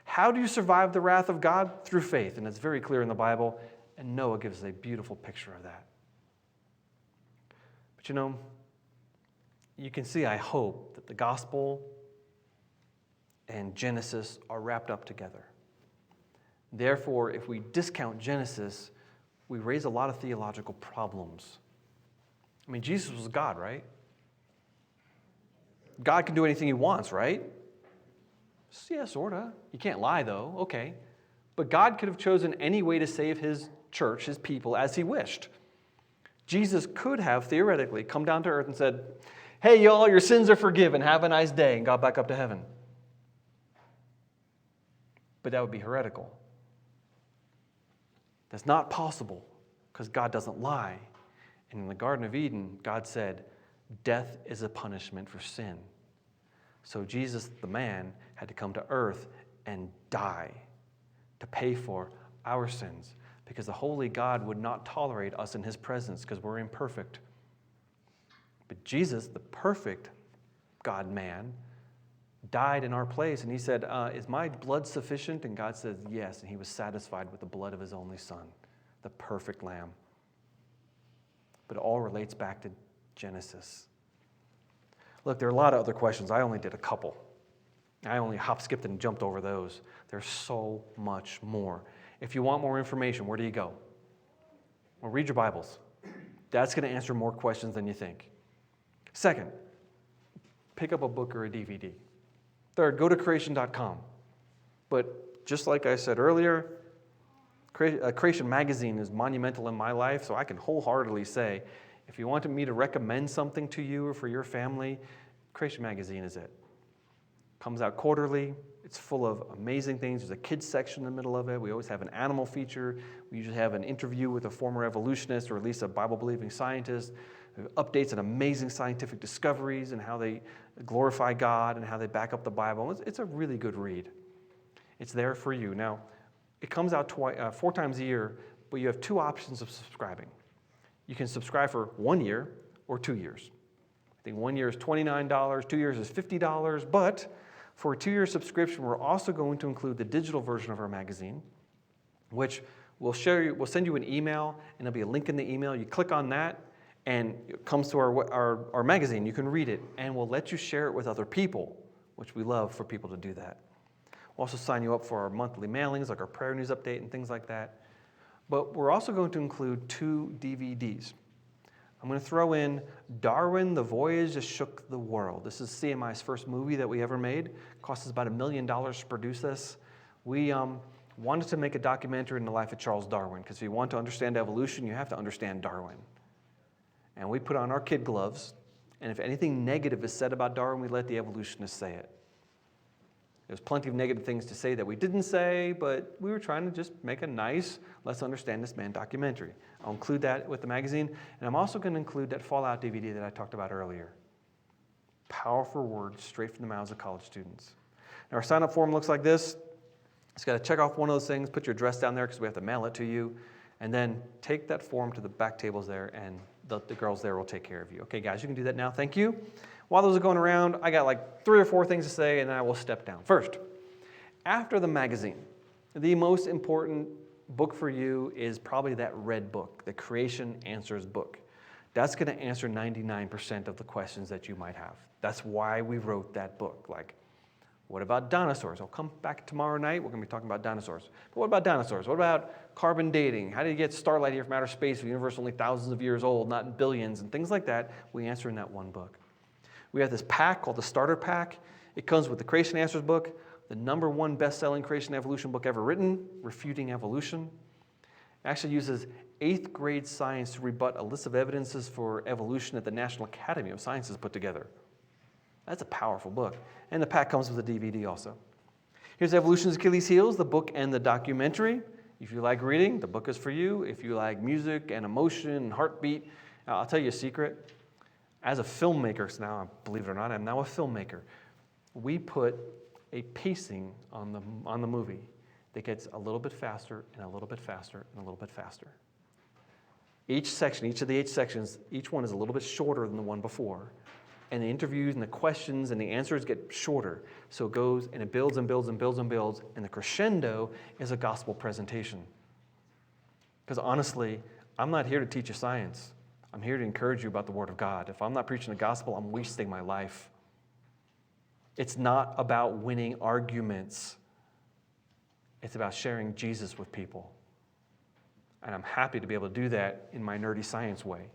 How do you survive the wrath of God? Through faith, and it's very clear in the Bible. And Noah gives us a beautiful picture of that. But you can see, I hope, that the gospel and Genesis are wrapped up together. Therefore, if we discount Genesis, we raise a lot of theological problems. I mean, Jesus was God, right? God can do anything he wants, right? Yeah, sort of. You can't lie, though. Okay. But God could have chosen any way to save his church, his people, as he wished. Jesus could have, theoretically, come down to earth and said, hey, y'all, your sins are forgiven. Have a nice day, and got back up to heaven. But that would be heretical. That's not possible because God doesn't lie. And in the Garden of Eden, God said, death is a punishment for sin. So Jesus, the man, had to come to earth and die to pay for our sins because the holy God would not tolerate us in his presence because we're imperfect. But Jesus, the perfect God-man, died in our place, and he said, is my blood sufficient? And God said, yes, and he was satisfied with the blood of his only son, the perfect lamb. But it all relates back to Genesis. Look, there are a lot of other questions. I only did a couple. I only skipped and jumped over those. There's so much more. If you want more information, where do you go? Well, read your Bibles. That's going to answer more questions than you think. Second, pick up a book or a DVD. Third, go to creation.com. But just like I said earlier, Creation Magazine is monumental in my life, so I can wholeheartedly say, if you wanted me to recommend something to you or for your family, Creation Magazine is it. Comes out quarterly. It's full of amazing things. There's a kids section in the middle of it. We always have an animal feature. We usually have an interview with a former evolutionist or at least a Bible-believing scientist. It updates on amazing scientific discoveries and how they glorify God and how they back up the Bible. It's a really good read. It's there for you. Now, it comes out 4 times a year, but you have 2 options of subscribing. You can subscribe for 1 year or 2 years. I think 1 year is $29, 2 years is $50, but for a 2-year subscription, we're also going to include the digital version of our magazine, which we'll send you an email, and there'll be a link in the email. You click on that, and it comes to our magazine. You can read it, and we'll let you share it with other people, which we love for people to do that. We'll also sign you up for our monthly mailings, like our prayer news update and things like that. But we're also going to include 2 DVDs. I'm going to throw in Darwin, The Voyage That Shook the World. This is CMI's first movie that we ever made. It cost us about $1 million to produce this. We wanted to make a documentary in the life of Charles Darwin, because if you want to understand evolution, you have to understand Darwin. And we put on our kid gloves, and if anything negative is said about Darwin, we let the evolutionists say it. There's plenty of negative things to say that we didn't say, but we were trying to just make a nice, let's understand this man documentary. I'll include that with the magazine, and I'm also going to include that Fallout DVD that I talked about earlier. Powerful words straight from the mouths of college students. Now, our sign-up form looks like this. Just got to check off one of those things, put your address down there because we have to mail it to you, and then take that form to the back tables there, and the girls there will take care of you. Okay, guys, you can do that now. Thank you. While those are going around, I got like 3 or 4 things to say, and then I will step down. First, after the magazine, the most important book for you is probably that red book, the Creation Answers book. That's going to answer 99% of the questions that you might have. That's why we wrote that book. Like, what about dinosaurs? I'll come back tomorrow night. We're going to be talking about dinosaurs. But what about dinosaurs? What about carbon dating? How do you get starlight here from outer space? The universe is only thousands of years old, not billions, and things like that. We answer in that one book. We have this pack called the Starter Pack. It comes with the Creation Answers book, the #1 best-selling creation evolution book ever written, Refuting Evolution. It actually uses 8th grade science to rebut a list of evidences for evolution that the National Academy of Sciences put together. That's a powerful book. And the pack comes with a DVD also. Here's Evolution's Achilles Heels, the book and the documentary. If you like reading, the book is for you. If you like music and emotion and heartbeat, I'll tell you a secret. As a filmmaker, so now, believe it or not, I'm now a filmmaker. We put a pacing on the movie that gets a little bit faster and a little bit faster and a little bit faster. Each section, each of the 8 sections, each one is a little bit shorter than the one before. And the interviews and the questions and the answers get shorter. So it goes and it builds and builds and builds and builds. And the crescendo is a gospel presentation. Because honestly, I'm not here to teach you science. I'm here to encourage you about the Word of God. If I'm not preaching the gospel, I'm wasting my life. It's not about winning arguments. It's about sharing Jesus with people. And I'm happy to be able to do that in my nerdy science way.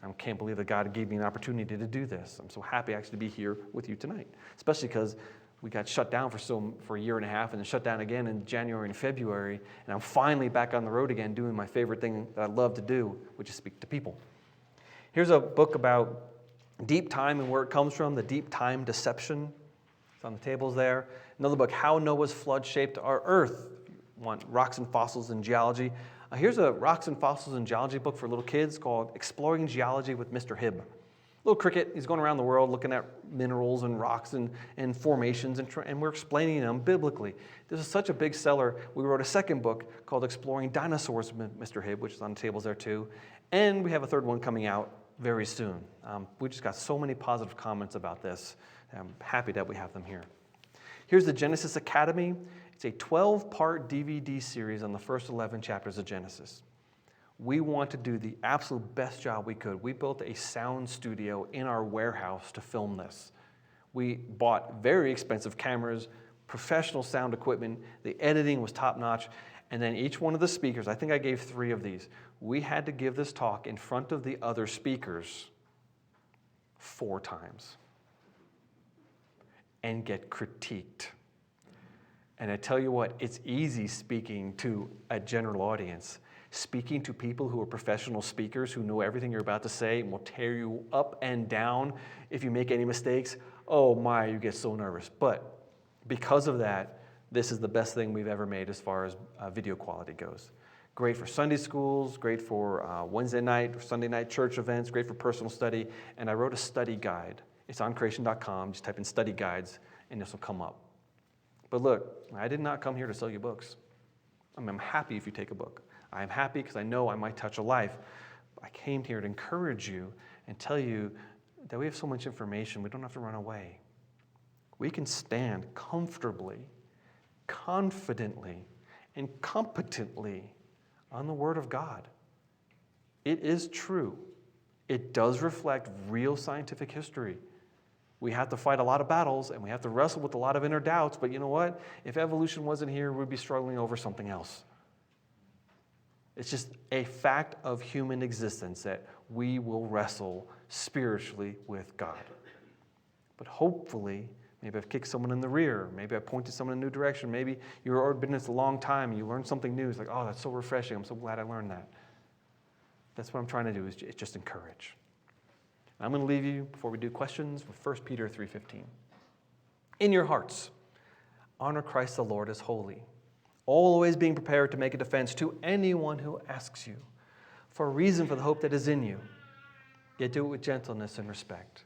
I can't believe that God gave me an opportunity to do this. I'm so happy actually to be here with you tonight, especially because we got shut down for a year and a half and then shut down again in January and February. And I'm finally back on the road again doing my favorite thing that I love to do, which is speak to people. Here's a book about deep time and where it comes from, the deep time deception. It's on the tables there. Another book, How Noah's Flood Shaped Our Earth. You want rocks and fossils and geology. Here's a rocks and fossils and geology book for little kids called Exploring Geology with Mr. Hibb. Little cricket, he's going around the world looking at minerals and rocks and formations, and we're explaining them biblically. This is such a big seller. We wrote a second book called Exploring Dinosaurs with Mr. Hibb, which is on the tables there too. And we have a third one coming out very soon. We just got so many positive comments about this. I'm happy that we have them here. Here's the Genesis Academy. It's a 12-part DVD series on the first 11 chapters of Genesis. We want to do the absolute best job we could. We built a sound studio in our warehouse to film this. We bought very expensive cameras, professional sound equipment. The editing was top-notch. And then each one of the speakers, I think I gave 3 of these, we had to give this talk in front of the other speakers 4 times and get critiqued. And I tell you what, it's easy speaking to a general audience. Speaking to people who are professional speakers who know everything you're about to say and will tear you up and down if you make any mistakes, oh my, you get so nervous. But because of that, this is the best thing we've ever made as far as video quality goes. Great for Sunday schools, great for Wednesday night or Sunday night church events, great for personal study. And I wrote a study guide. It's on creation.com. Just type in study guides and this will come up. But look, I did not come here to sell you books. I'm happy if you take a book. I'm happy because I know I might touch a life. I came here to encourage you and tell you that we have so much information, we don't have to run away. We can stand comfortably, confidently, and competently on the Word of God. It is true. It does reflect real scientific history. We have to fight a lot of battles, and we have to wrestle with a lot of inner doubts, but you know what? If evolution wasn't here, we'd be struggling over something else. It's just a fact of human existence that we will wrestle spiritually with God. But hopefully, maybe I've kicked someone in the rear. Maybe I've pointed someone in a new direction. Maybe you've already been in this a long time and you learned something new. It's like, oh, that's so refreshing. I'm so glad I learned that. That's what I'm trying to do, is just encourage. I'm going to leave you, before we do questions, with 1 Peter 3:15. In your hearts, honor Christ the Lord as holy, always being prepared to make a defense to anyone who asks you for a reason for the hope that is in you, yet do it with gentleness and respect.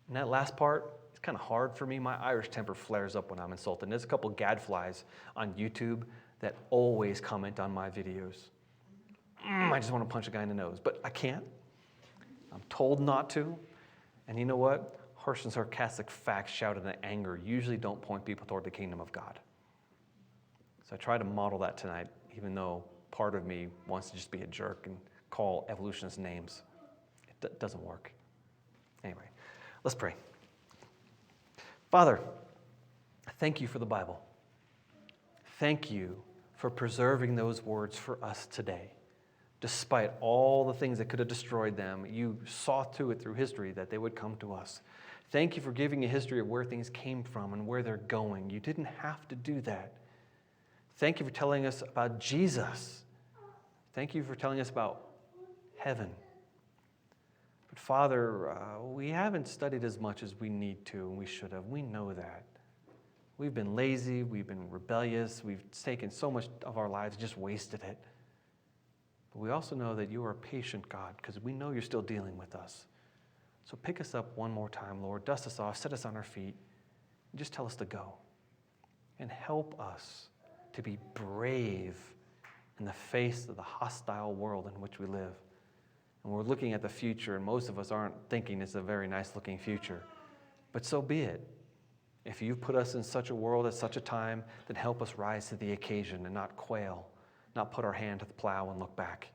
And that last part, it's kind of hard for me. My Irish temper flares up when I'm insulted. There's a couple gadflies on YouTube that always comment on my videos. I just want to punch a guy in the nose, but I can't. I'm told not to. And you know what? Harsh and sarcastic facts shouted in anger usually don't point people toward the kingdom of God. So I try to model that tonight, even though part of me wants to just be a jerk and call evolutionists names. It doesn't work. Anyway, let's pray. Father, thank you for the Bible. Thank you for preserving those words for us today. Despite all the things that could have destroyed them, you saw to it through history that they would come to us. Thank you for giving a history of where things came from and where they're going. You didn't have to do that. Thank you for telling us about Jesus. Thank you for telling us about heaven. But Father, we haven't studied as much as we need to and we should have. We know that. We've been lazy, we've been rebellious, we've taken so much of our lives, just wasted it. But we also know that you are a patient God because we know you're still dealing with us. So pick us up one more time, Lord. Dust us off, set us on our feet, and just tell us to go. And help us to be brave in the face of the hostile world in which we live. And we're looking at the future, and most of us aren't thinking it's a very nice-looking future. But so be it. If you've put us in such a world at such a time, then help us rise to the occasion and not quail, not put our hand to the plow and look back.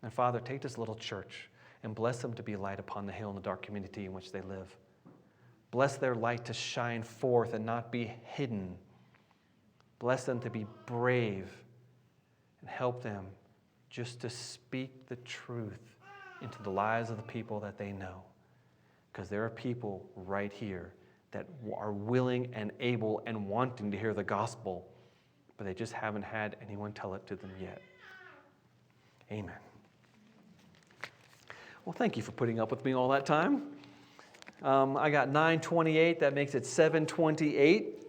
And Father, take this little church and bless them to be a light upon the hill in the dark community in which they live. Bless their light to shine forth and not be hidden. Bless them to be brave and help them just to speak the truth into the lives of the people that they know. Because there are people right here that are willing and able and wanting to hear the gospel, but they just haven't had anyone tell it to them yet. Amen. Well, thank you for putting up with me all that time. I got 9:28. That makes it 7:28.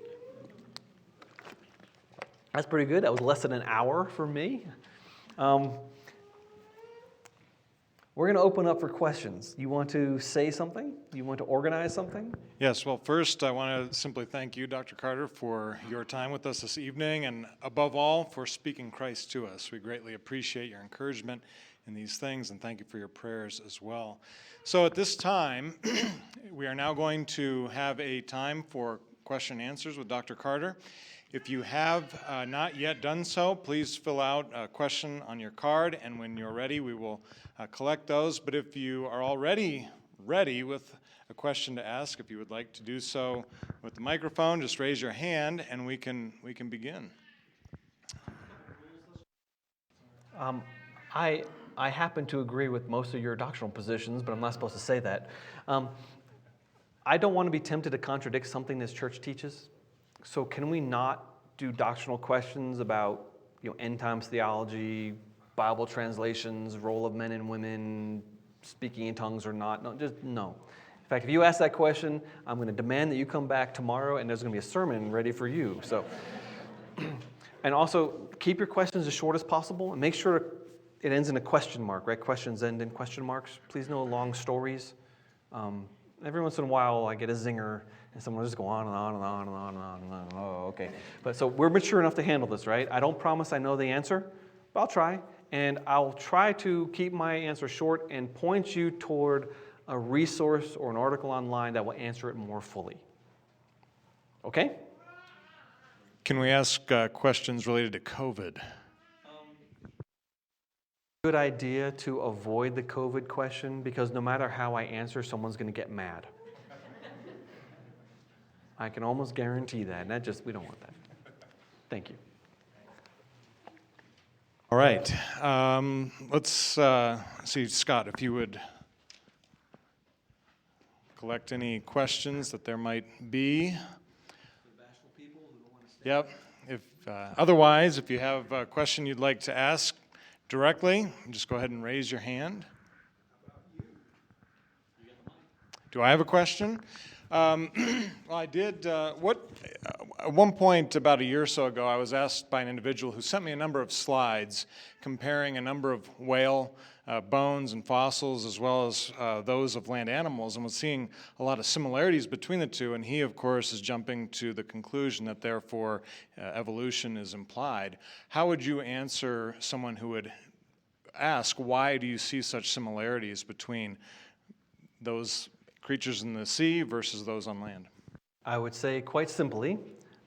That's pretty good. That was less than an hour for me. We're going to open up for questions. You want to say something? You want to organize something? Yes, well, first I want to simply thank you, Dr. Carter, for your time with us this evening, and above all, for speaking Christ to us. We greatly appreciate your encouragement in these things, and thank you for your prayers as well. So at this time, we are now going to have a time for question and answers with Dr. Carter. If you have not yet done so, please fill out a question on your card, and when you're ready, we will collect those. But if you are already ready with a question to ask, if you would like to do so with the microphone, just raise your hand, and we can begin. I happen to agree with most of your doctrinal positions, but I'm not supposed to say that. I don't want to be tempted to contradict something this church teaches. So can we not do doctrinal questions about, end times theology, Bible translations, role of men and women, speaking in tongues or not? No. In fact, if you ask that question, I'm going to demand that you come back tomorrow, and there's going to be a sermon ready for you. So, and also keep your questions as short as possible, and make sure it ends in a question mark. Right? Questions end in question marks. Please no long stories. Every once in a while, I get a zinger, and someone will just go on and on and on and on and on and on. Oh, okay. But so we're mature enough to handle this, right? I don't promise I know the answer, but I'll try. And I'll try to keep my answer short and point you toward a resource or an article online that will answer it more fully. Okay? Can we ask questions related to COVID? Good idea to avoid the COVID question because no matter how I answer, someone's going to get mad. I can almost guarantee that, and we don't want that. Thank you. All right. Let's see, Scott, if you would collect any questions that there might be. Yep. Otherwise, if you have a question you'd like to ask directly, just go ahead and raise your hand. Do I have a question? Well, I did. At one point about a year or so ago, I was asked by an individual who sent me a number of slides comparing a number of whale bones and fossils as well as those of land animals, and was seeing a lot of similarities between the two. And he, of course, is jumping to the conclusion that therefore evolution is implied. How would you answer someone who would ask, why do you see such similarities between those creatures in the sea versus those on land? I would say quite simply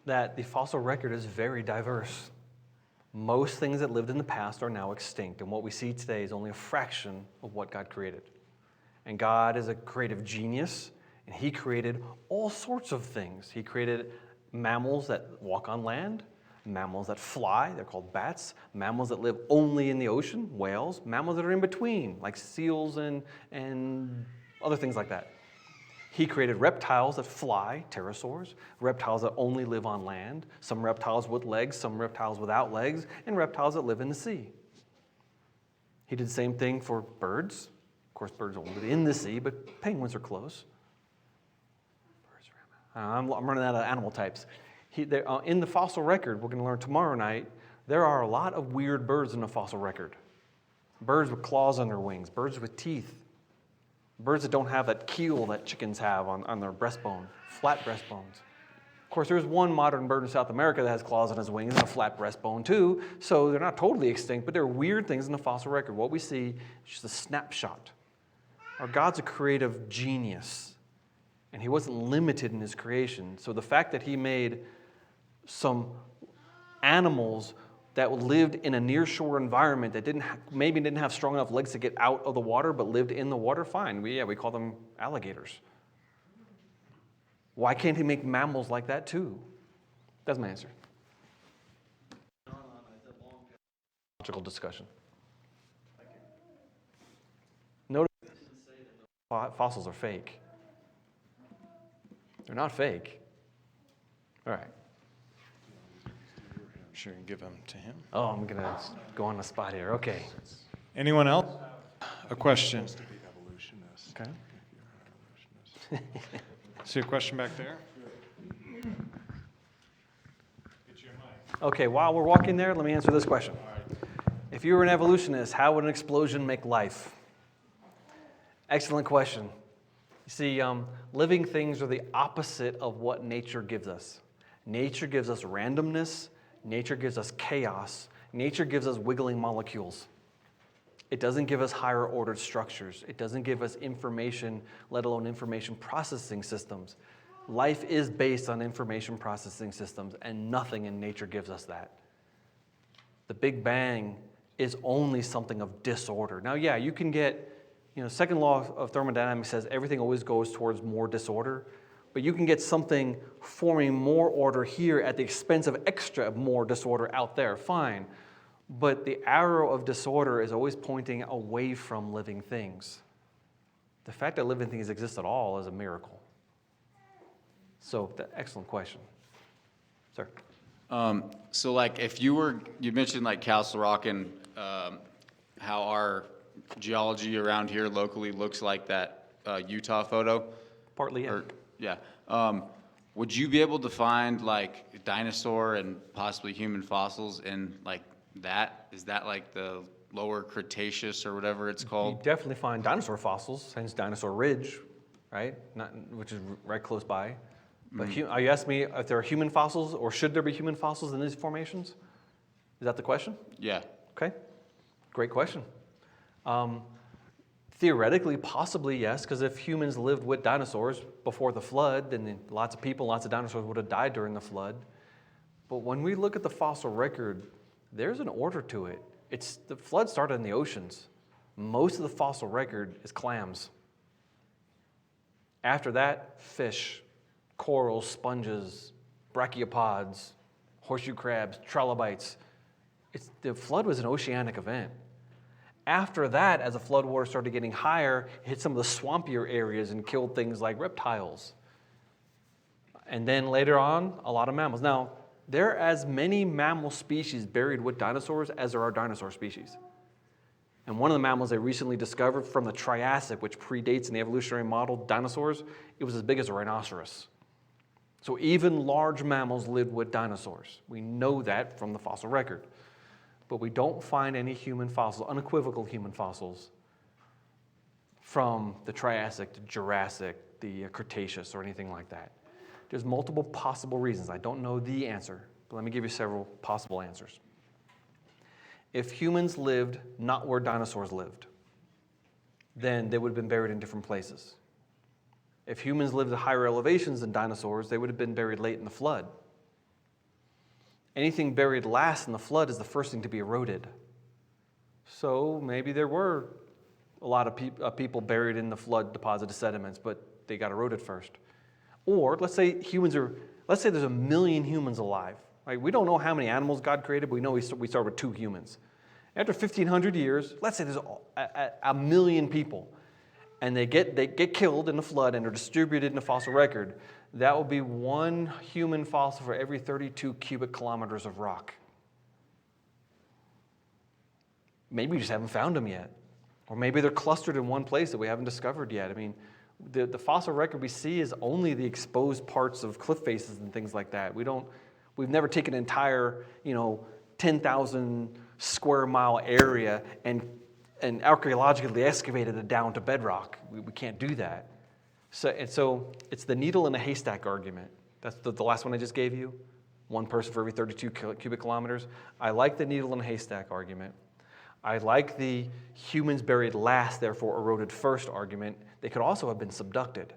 that the fossil record is very diverse. Most things that lived in the past are now extinct, and what we see today is only a fraction of what God created. And God is a creative genius, and He created all sorts of things. He created mammals that walk on land, mammals that fly, they're called bats, mammals that live only in the ocean, whales, mammals that are in between, like seals and other things like that. He created reptiles that fly, pterosaurs, reptiles that only live on land, some reptiles with legs, some reptiles without legs, and reptiles that live in the sea. He did the same thing for birds. Of course, birds don't live in the sea, but penguins are close. I'm running out of animal types. In the fossil record, we're going to learn tomorrow night, there are a lot of weird birds in the fossil record. Birds with claws on their wings, birds with teeth, birds that don't have that keel that chickens have on their breastbone, flat breastbones. Of course, there's one modern bird in South America that has claws on his wings and a flat breastbone too, so they're not totally extinct, but there are weird things in the fossil record. What we see is just a snapshot. Our God's a creative genius, and He wasn't limited in His creation. So the fact that He made some animals that lived in a nearshore environment that maybe didn't have strong enough legs to get out of the water but lived in the water, fine. We call them alligators. Why can't He make mammals like that too? That's my answer. Logical discussion. Notice fossils are fake. They're not fake. All right. Sure, give them to him. Oh, I'm going to go on the spot here. Okay. Anyone else? A question? Okay. See a question back there? Get your mic. Okay, while we're walking there, let me answer this question. If you were an evolutionist, how would an explosion make life? Excellent question. You see, living things are the opposite of what nature gives us. Nature gives us randomness. Nature gives us chaos. Nature gives us wiggling molecules. It doesn't give us higher ordered structures. It doesn't give us information, let alone information processing systems. Life is based on information processing systems, and nothing in nature gives us that. The Big Bang is only something of disorder. Now, yeah, you can get, second law of thermodynamics says everything always goes towards more disorder. But you can get something forming more order here at the expense of more disorder out there, fine. But the arrow of disorder is always pointing away from living things. The fact that living things exist at all is a miracle. So, excellent question. Sir? So like if you mentioned like Castle Rock and how our geology around here locally looks like that Utah photo. Partly, yeah. Yeah. Would you be able to find like dinosaur and possibly human fossils in like that? Is that like the lower Cretaceous or whatever it's called? You definitely find dinosaur fossils, hence Dinosaur Ridge, right? Which is right close by. But are you asking me if there are human fossils or should there be human fossils in these formations? Is that the question? Yeah. Okay. Great question. Theoretically, possibly yes, because if humans lived with dinosaurs before the flood, then lots of people, lots of dinosaurs would have died during the flood. But when we look at the fossil record, there's an order to it. The flood started in the oceans. Most of the fossil record is clams. After that, fish, corals, sponges, brachiopods, horseshoe crabs, trilobites. The flood was an oceanic event. After that, as the floodwater started getting higher, it hit some of the swampier areas and killed things like reptiles. And then later on, a lot of mammals. Now, there are as many mammal species buried with dinosaurs as there are dinosaur species. And one of the mammals they recently discovered from the Triassic, which predates in the evolutionary model dinosaurs, it was as big as a rhinoceros. So even large mammals lived with dinosaurs. We know that from the fossil record. But we don't find any human fossils, unequivocal human fossils, from the Triassic, the Jurassic, the Cretaceous, or anything like that. There's multiple possible reasons. I don't know the answer, but let me give you several possible answers. If humans lived not where dinosaurs lived, then they would have been buried in different places. If humans lived at higher elevations than dinosaurs, they would have been buried late in the flood. Anything buried last in the flood is the first thing to be eroded. So maybe there were a lot of people buried in the flood deposited sediments, but they got eroded first. Or let's say there's 1 million humans alive. Right? We don't know how many animals God created, but we know we start with 2 humans. After 1,500 years, let's say there's 1 million people, and they get killed in the flood and are distributed in the fossil record. That will be 1 human fossil for every 32 cubic kilometers of rock. Maybe we just haven't found them yet. Or maybe they're clustered in one place that we haven't discovered yet. I mean, the fossil record we see is only the exposed parts of cliff faces and things like that. We've never taken an entire, 10,000 square mile area and archaeologically excavated it down to bedrock. We can't do that. So it's the needle in a haystack argument. That's the last one I just gave you. 1 person for every 32 cubic kilometers. I like the needle in a haystack argument. I like the humans buried last, therefore eroded first argument. They could also have been subducted.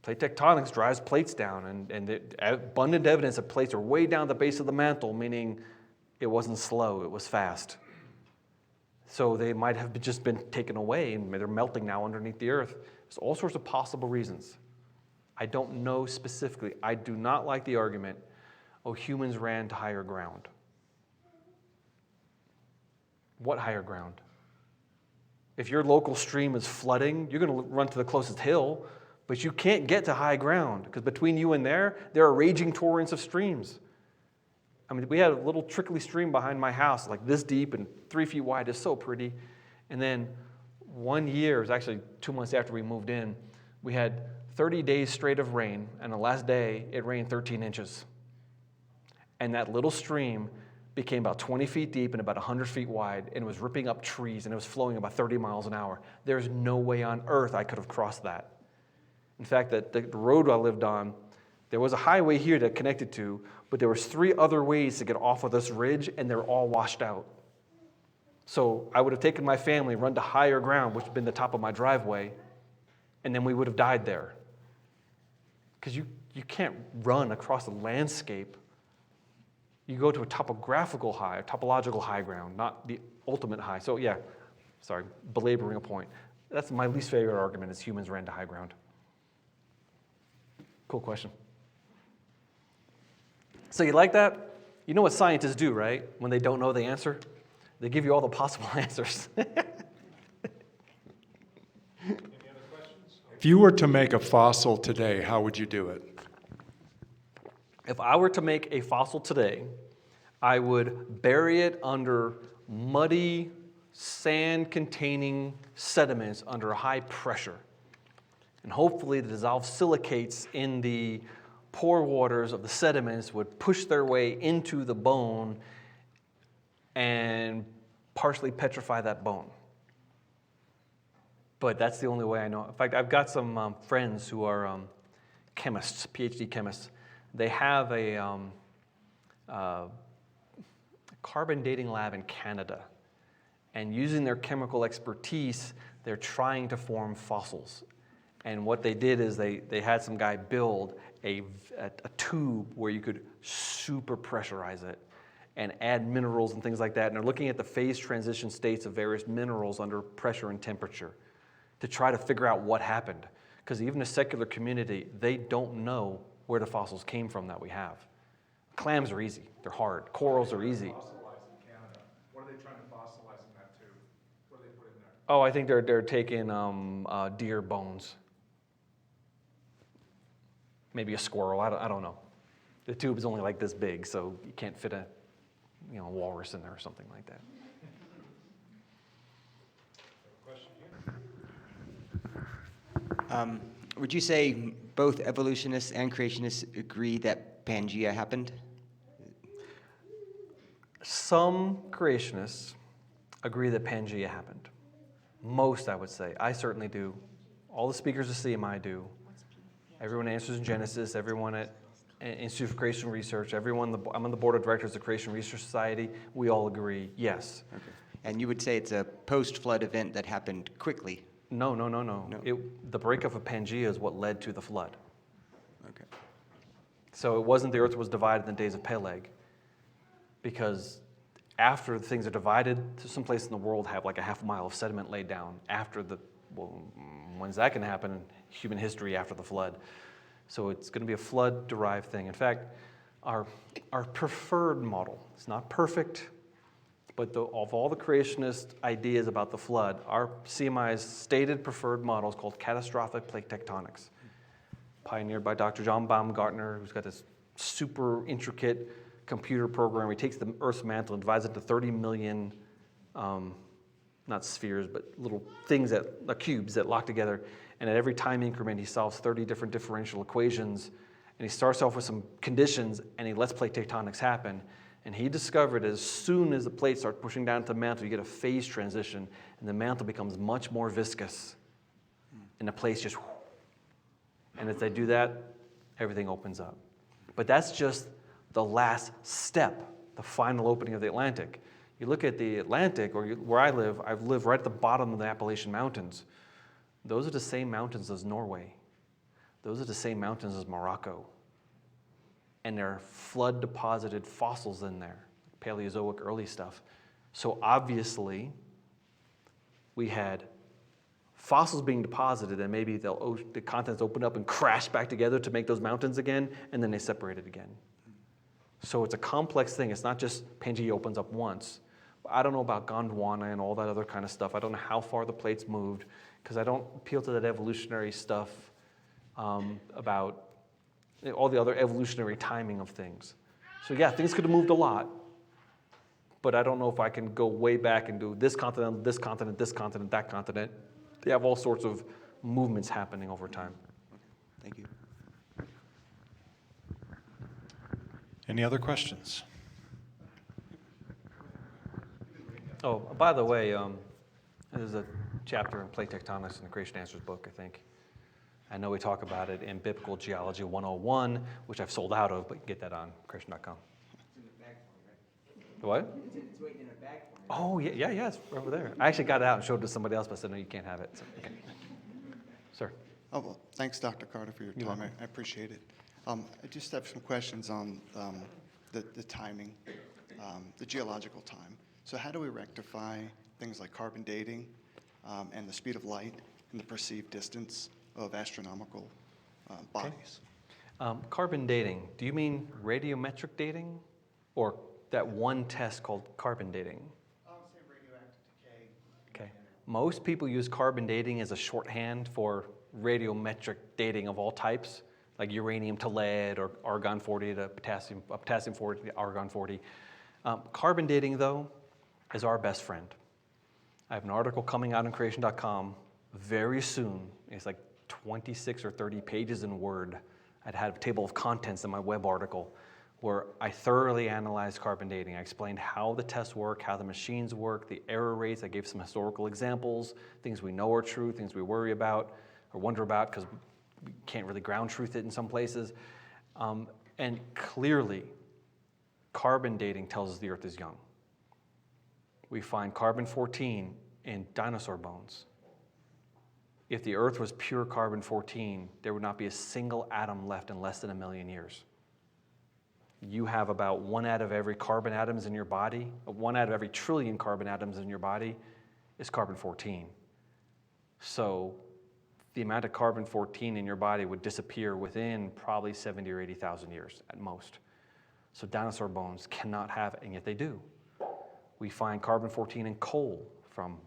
Plate tectonics drives plates down, and abundant evidence that plates are way down at the base of the mantle, meaning it wasn't slow, it was fast. So they might have just been taken away, and they're melting now underneath the earth. There's all sorts of possible reasons. I don't know specifically. I do not like the argument, humans ran to higher ground. What higher ground? If your local stream is flooding, you're going to run to the closest hill, but you can't get to high ground, because between you and there are raging torrents of streams. I mean, we had a little trickly stream behind my house, like this deep and 3 feet wide. It's so pretty. And then 1 year, it was actually 2 months after we moved in, we had 30 days straight of rain, and the last day, it rained 13 inches. And that little stream became about 20 feet deep and about 100 feet wide, and it was ripping up trees, and it was flowing about 30 miles an hour. There's no way on earth I could have crossed that. In fact, the road I lived on, there was a highway here that connected to, but there was 3 other ways to get off of this ridge, and they're all washed out. So I would have taken my family, run to higher ground, which would have been the top of my driveway, and then we would have died there. Because you can't run across a landscape. You go to a topological high ground, not the ultimate high. So yeah, sorry, belaboring a point. That's my least favorite argument, is humans ran to high ground. Cool question. So you like that? You know what scientists do, right? When they don't know the answer? They give you all the possible answers. Any other questions? If you were to make a fossil today, how would you do it? If I were to make a fossil today, I would bury it under muddy, sand-containing sediments under high pressure. And hopefully the dissolved silicates in the pore waters of the sediments would push their way into the bone and partially petrify that bone. But that's the only way I know. In fact, I've got some friends who are chemists, PhD chemists. They have a carbon dating lab in Canada. And using their chemical expertise, They're trying to form fossils. And what they did is they had some guy build a tube where you could super pressurize it and add minerals and things like that. And they're looking at the phase transition states of various minerals under pressure and temperature to try to figure out what happened. Because even the secular community, they don't know where the fossils came from that we have. Clams are easy. They're hard. Corals are easy. Fossilized in Canada. What are they trying to fossilize in that tube? What do they put in there? Oh, I think they're taking deer bones. Maybe a squirrel. I don't know. The tube is only like this big, so you can't fit a walrus in there or something like that. Would you say both evolutionists and creationists agree that Pangea happened? Some creationists agree that Pangea happened. Most, I would say. I certainly do. All the speakers of CMI do. Everyone answers in Genesis, everyone at Institute for Creation Research, I'm on the board of directors of Creation Research Society. We all agree, yes. Okay. And you would say it's a post-flood event that happened quickly? No. The breakup of Pangea is what led to the flood. Okay. So it wasn't the earth was divided in the days of Peleg, because after things are divided, some place in the world have like a half mile of sediment laid down when's that going to happen in human history after the flood? So it's going to be a flood-derived thing. In fact, our preferred model, it's not perfect, but of all the creationist ideas about the flood, our CMI's stated preferred model is called catastrophic plate tectonics, pioneered by Dr. John Baumgartner, who's got this super intricate computer program. He takes the Earth's mantle and divides it into 30 million, not spheres, but little things cubes that lock together. And at every time increment, he solves 30 different differential equations. And he starts off with some conditions, and he lets plate tectonics happen. And he discovered as soon as the plates start pushing down to the mantle, you get a phase transition, and the mantle becomes much more viscous. And the plates just, and as they do that, everything opens up. But that's just the last step, the final opening of the Atlantic. You look at the Atlantic, or where I live right at the bottom of the Appalachian Mountains. Those are the same mountains as Norway. Those are the same mountains as Morocco. And there are flood-deposited fossils in there, Paleozoic early stuff. So obviously, we had fossils being deposited, and maybe the contents opened up and crashed back together to make those mountains again, and then they separated again. So it's a complex thing. It's not just Pangea opens up once. I don't know about Gondwana and all that other kind of stuff. I don't know how far the plates moved, because I don't appeal to that evolutionary stuff about all the other evolutionary timing of things. So yeah, things could have moved a lot, but I don't know if I can go way back and do this continent, this continent, this continent, that continent. They have all sorts of movements happening over time. Thank you. Any other questions? Oh, by the way, there's a chapter in Plate Tectonics in the Creation Answers book, I think. I know we talk about it in Biblical Geology 101, which I've sold out of, but you can get that on creation.com. It's in the bag for me, right? What? It's waiting in a bag for me. Oh, yeah, it's over there. I actually got it out and showed it to somebody else, but I said, no, you can't have it. So, okay. Sir. Oh, well, thanks, Dr. Carter, for your time. I appreciate it. I just have some questions on the timing, the geological time. So how do we rectify things like carbon dating and the speed of light and the perceived distance of astronomical bodies? Carbon dating. Do you mean radiometric dating, or that one test called carbon dating? I would say radioactive decay. Okay. Most people use carbon dating as a shorthand for radiometric dating of all types, like uranium to lead or argon-40 to potassium-40 to argon-40. Carbon dating, though, is our best friend. I have an article coming out on creation.com very soon. It's like 26 or 30 pages in Word. I'd had a table of contents in my web article where I thoroughly analyzed carbon dating. I explained how the tests work, how the machines work, the error rates. I gave some historical examples, things we know are true, things we worry about or wonder about because we can't really ground truth it in some places. And clearly, carbon dating tells us the Earth is young. We find carbon-14 in dinosaur bones. if the Earth was pure carbon-14, there would not be a single atom left in less than 1 million years. You have about 1 out of every carbon atoms in your body, 1 out of every trillion carbon atoms in your body is carbon-14. So the amount of carbon-14 in your body would disappear within probably 70 or 80,000 years at most. So dinosaur bones cannot have, and yet they do. We find carbon-14 in coal, from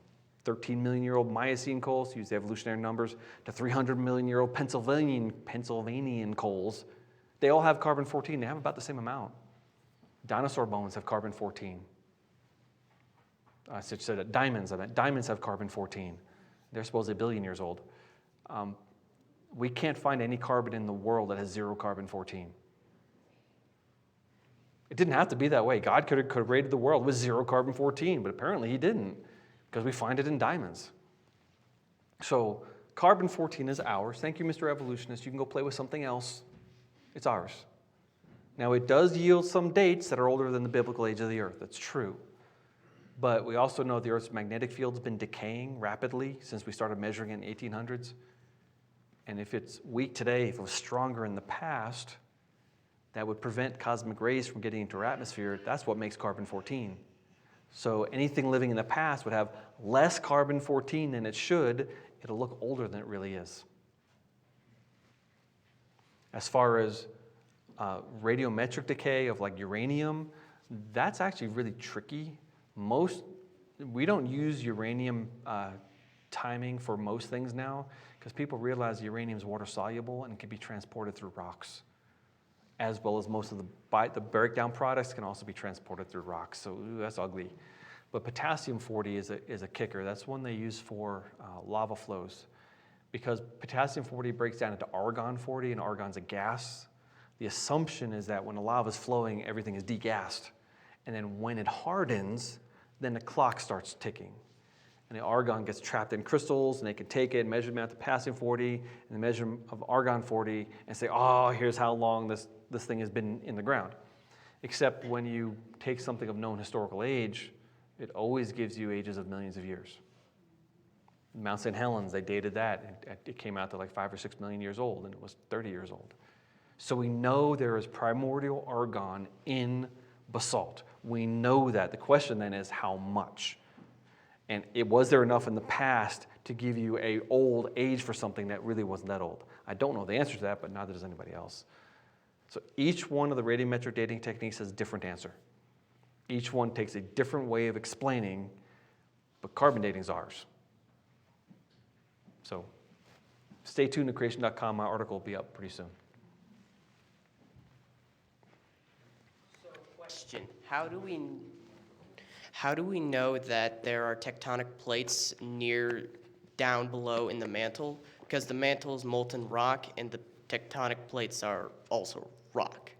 13 million-year-old Miocene coals, to use the evolutionary numbers, to 300 million-year-old Pennsylvanian coals. They all have carbon-14. They have about the same amount. Dinosaur bones have carbon-14. I said diamonds. I meant diamonds have carbon-14. They're supposedly 1 billion years old. We can't find any carbon in the world that has 0 carbon-14. It didn't have to be that way. God could have rated the world with 0 carbon-14, but apparently he didn't, because we find it in diamonds. So carbon-14 is ours. Thank you, Mr. Evolutionist. You can go play with something else. It's ours. Now, it does yield some dates that are older than the biblical age of the Earth. That's true. But we also know the Earth's magnetic field's been decaying rapidly since we started measuring it in the 1800s. And if it's weak today, if it was stronger in the past, that would prevent cosmic rays from getting into our atmosphere. That's what makes carbon-14. So anything living in the past would have less carbon-14 than it should. It'll look older than it really is. As far as radiometric decay of like uranium, that's actually really tricky. We don't use uranium timing for most things now because people realize uranium is water soluble and it can be transported through rocks, as well as most of the breakdown products can also be transported through rocks. So that's ugly. But potassium-40 is a kicker. That's one they use for lava flows, because potassium-40 breaks down into argon-40, and argon's a gas. The assumption is that when the lava is flowing, everything is degassed. And then when it hardens, then the clock starts ticking. And the argon gets trapped in crystals, and they can take it and measure the amount of potassium-40 and the measure of argon-40 and say, oh, here's how long this thing has been in the ground. Except when you take something of known historical age, it always gives you ages of millions of years. Mount St. Helens, they dated that. It came out to like 5 or 6 million years old, and it was 30 years old. So we know there is primordial argon in basalt. We know that. The question then is how much? And was there enough in the past to give you an old age for something that really wasn't that old? I don't know the answer to that, but neither does anybody else. So each one of the radiometric dating techniques has a different answer. Each one takes a different way of explaining, but carbon dating is ours. So stay tuned to creation.com. My article will be up pretty soon. So question, how do we know that there are tectonic plates down below in the mantle? Because the mantle is molten rock and the tectonic plates are also rock.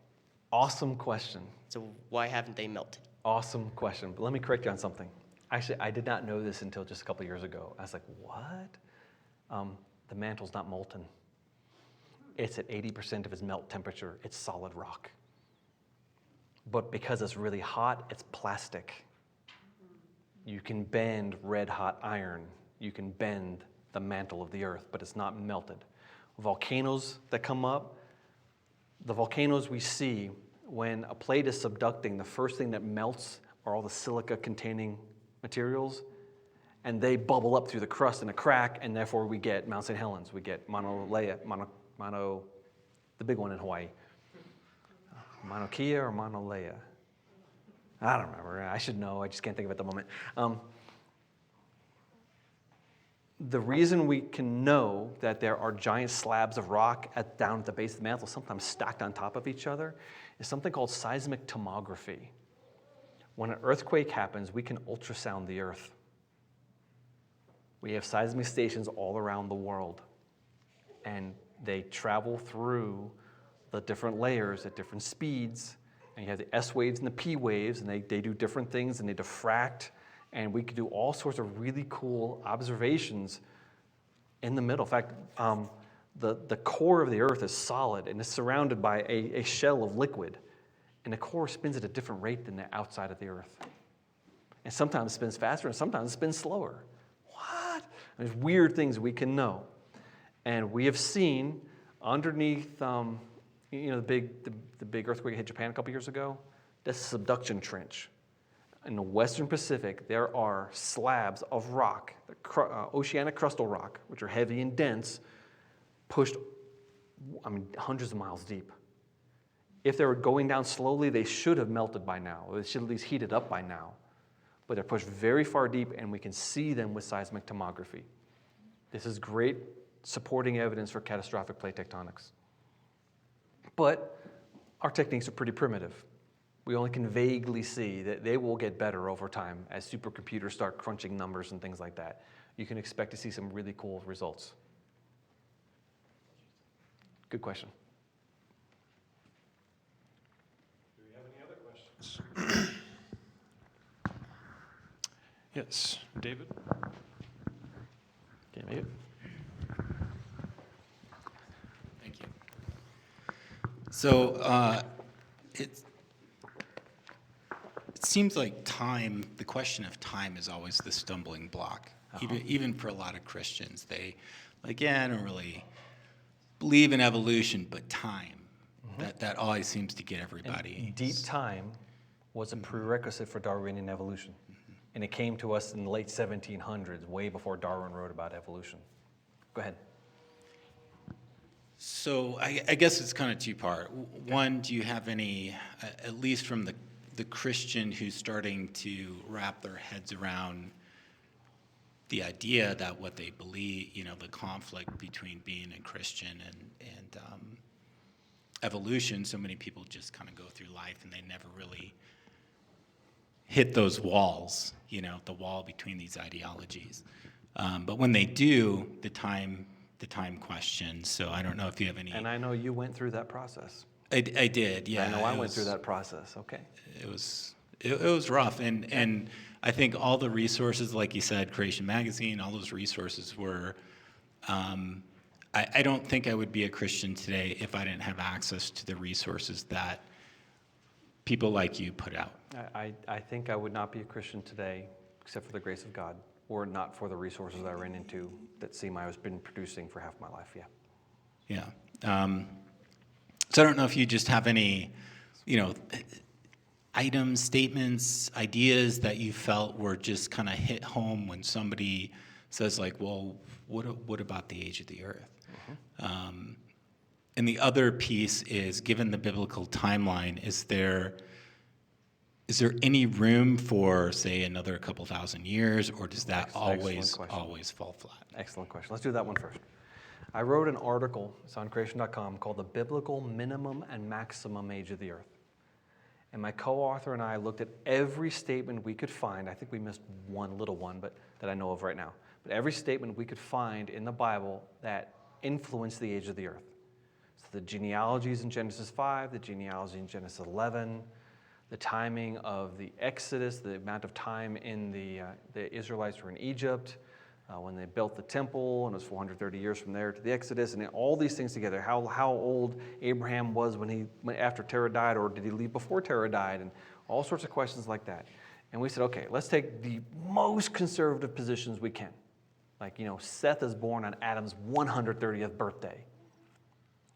Awesome question. So why haven't they melted? Awesome question. But let me correct you on something. Actually, I did not know this until just a couple years ago. I was like, what? The mantle's not molten. It's at 80% of its melt temperature. It's solid rock. But because it's really hot, it's plastic. You can bend red hot iron. You can bend the mantle of the earth, but it's not melted. Volcanoes that come up, the volcanoes we see, when a plate is subducting, the first thing that melts are all the silica-containing materials, and they bubble up through the crust in a crack, and therefore we get Mount St. Helens, we get the big one in Hawaii. Mauna Kea or Mauna Lea? I don't remember. I should know. I just can't think of it at the moment. The reason we can know that there are giant slabs of rock down at the base of the mantle, sometimes stacked on top of each other, is something called seismic tomography. When an earthquake happens, we can ultrasound the earth. We have seismic stations all around the world, and they travel through the different layers at different speeds, and you have the S waves and the P waves, and they do different things, and they diffract, and we can do all sorts of really cool observations in the middle. In fact, the core of the earth is solid, and it's surrounded by a shell of liquid, and the core spins at a different rate than the outside of the earth. And sometimes it spins faster, and sometimes it spins slower. What? There's weird things we can know. And we have seen underneath, the big earthquake that hit Japan a couple years ago, this subduction trench. In the Western Pacific, there are slabs of rock, oceanic crustal rock, which are heavy and dense, pushed, hundreds of miles deep. If they were going down slowly, they should have melted by now, or they should at least heated up by now. But they're pushed very far deep, and we can see them with seismic tomography. This is great supporting evidence for catastrophic plate tectonics. But our techniques are pretty primitive. We only can vaguely see that they will get better over time as supercomputers start crunching numbers and things like that. You can expect to see some really cool results. Good question. Do we have any other questions? Yes, David? Can't make it. Thank you. So it seems like time, the question of time is always the stumbling block, even for a lot of Christians. They, again, don't really believe in evolution, but time, that always seems to get everybody. And deep time was a prerequisite for Darwinian evolution. And it came to us in the late 1700s, way before Darwin wrote about evolution. Go ahead. So I guess it's kind of two-part. One, do you have any, at least from the Christian who's starting to wrap their heads around the idea that what they believe, the conflict between being a Christian and evolution, so many people just kind of go through life and they never really hit those walls, the wall between these ideologies. But when they do, the time question. So I don't know if you have any. And I know you went through that process. I did, yeah. I know I went through that process. Okay. It was rough, and I think all the resources, like you said, Creation Magazine, all those resources were. I don't think I would be a Christian today if I didn't have access to the resources that people like you put out. I think I would not be a Christian today, except for the grace of God, or not for the resources I ran into that CMI has been producing for half my life. Yeah. Yeah. So I don't know if you just have any, items, statements, ideas that you felt were just kind of hit home when somebody says, like, well, what about the age of the earth? And the other piece is, given the biblical timeline, is there any room for, say, another couple thousand years, or does that always fall flat? Excellent question. Let's do that one first. I wrote an article, it's on creation.com, called The Biblical Minimum and Maximum Age of the Earth. And my co-author and I looked at every statement we could find. I think we missed one little one, but that I know of right now. But every statement we could find in the Bible that influenced the age of the earth. So the genealogies in Genesis 5, the genealogy in Genesis 11, the timing of the Exodus, the amount of time in the Israelites were in Egypt, when they built the temple, and it was 430 years from there to the Exodus, and all these things together. How old Abraham was after Terah died, or did he leave before Terah died, and all sorts of questions like that. And we said, okay, let's take the most conservative positions we can. Like, Seth is born on Adam's 130th birthday.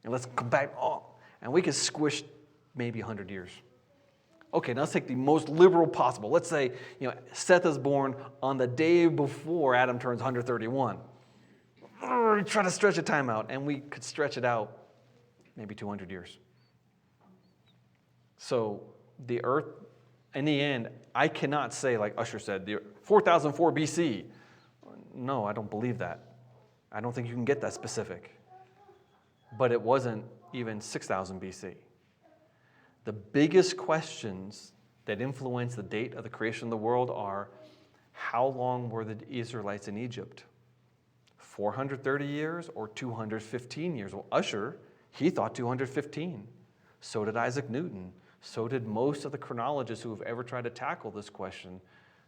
And let's come back, and we could squish maybe 100 years. Okay, now let's take the most liberal possible. Let's say, Seth is born on the day before Adam turns 131. Try to stretch the time out, and we could stretch it out maybe 200 years. So the earth, in the end, I cannot say, like Usher said, the 4004 BC. No, I don't believe that. I don't think you can get that specific. But it wasn't even 6000 BC. The biggest questions that influence the date of the creation of the world are, how long were the Israelites in Egypt? 430 years or 215 years? Well, Usher, he thought 215. So did Isaac Newton. So did most of the chronologists who have ever tried to tackle this question.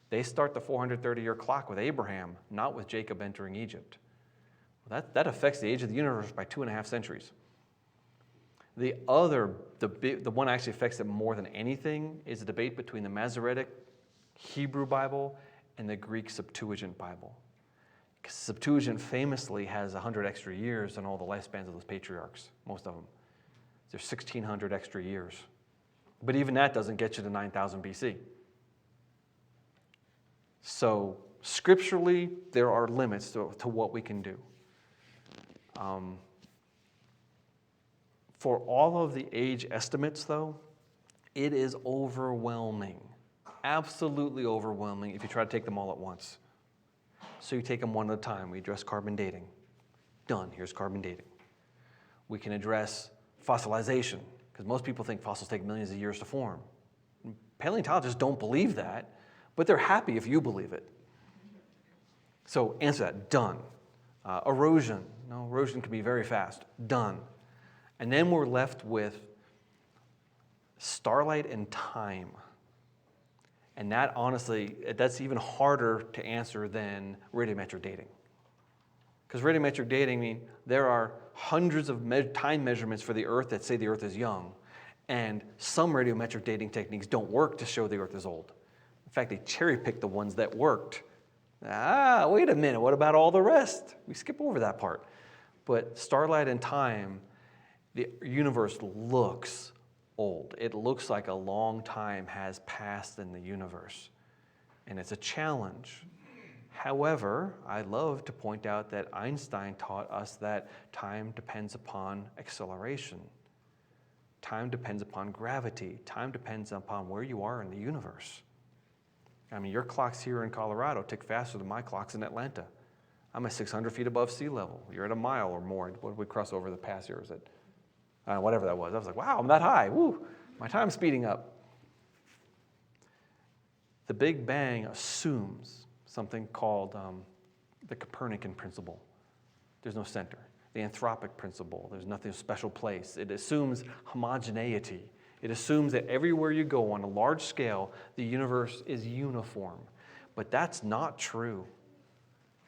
They start the 430-year clock with Abraham, not with Jacob entering Egypt. That affects the age of the universe by 2.5 centuries. The one that actually affects it more than anything is a debate between the Masoretic Hebrew Bible and the Greek Septuagint Bible. Septuagint famously has 100 extra years than all the lifespans of those patriarchs, most of them. There's 1,600 extra years. But even that doesn't get you to 9,000 BC. So scripturally, there are limits to what we can do. For all of the age estimates, though, it is overwhelming, absolutely overwhelming if you try to take them all at once. So you take them one at a time. We address carbon dating. Done. Here's carbon dating. We can address fossilization, because most people think fossils take millions of years to form. Paleontologists don't believe that, but they're happy if you believe it. So answer that. Done. Erosion. No, erosion can be very fast. Done. And then we're left with starlight and time. And that, honestly, that's even harder to answer than radiometric dating. Because radiometric dating, there are hundreds of time measurements for the Earth that say the Earth is young. And some radiometric dating techniques don't work to show the Earth is old. In fact, they cherry-pick the ones that worked. Wait a minute, what about all the rest? We skip over that part. But starlight and time, the universe looks old. It looks like a long time has passed in the universe. And it's a challenge. However, I love to point out that Einstein taught us that time depends upon acceleration. Time depends upon gravity. Time depends upon where you are in the universe. I mean, your clocks here in Colorado tick faster than my clocks in Atlanta. I'm at 600 feet above sea level. You're at a mile or more. What did we cross over the pass here? Is it whatever that was? I was like, wow, I'm that high. Woo, my time's speeding up. The Big Bang assumes something called the Copernican principle. There's no center. The anthropic principle. There's nothing special place. It assumes homogeneity. It assumes that everywhere you go on a large scale, the universe is uniform. But that's not true.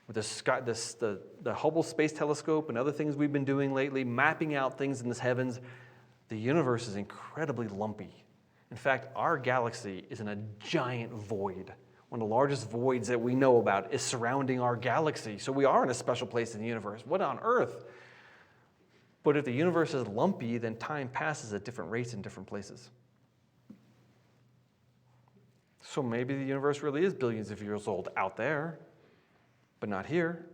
With the Hubble Space Telescope and other things we've been doing lately, mapping out things in the heavens, the universe is incredibly lumpy. In fact, our galaxy is in a giant void. One of the largest voids that we know about is surrounding our galaxy. So we are in a special place in the universe. What on earth? But if the universe is lumpy, then time passes at different rates in different places. So maybe the universe really is billions of years old out there, but not here.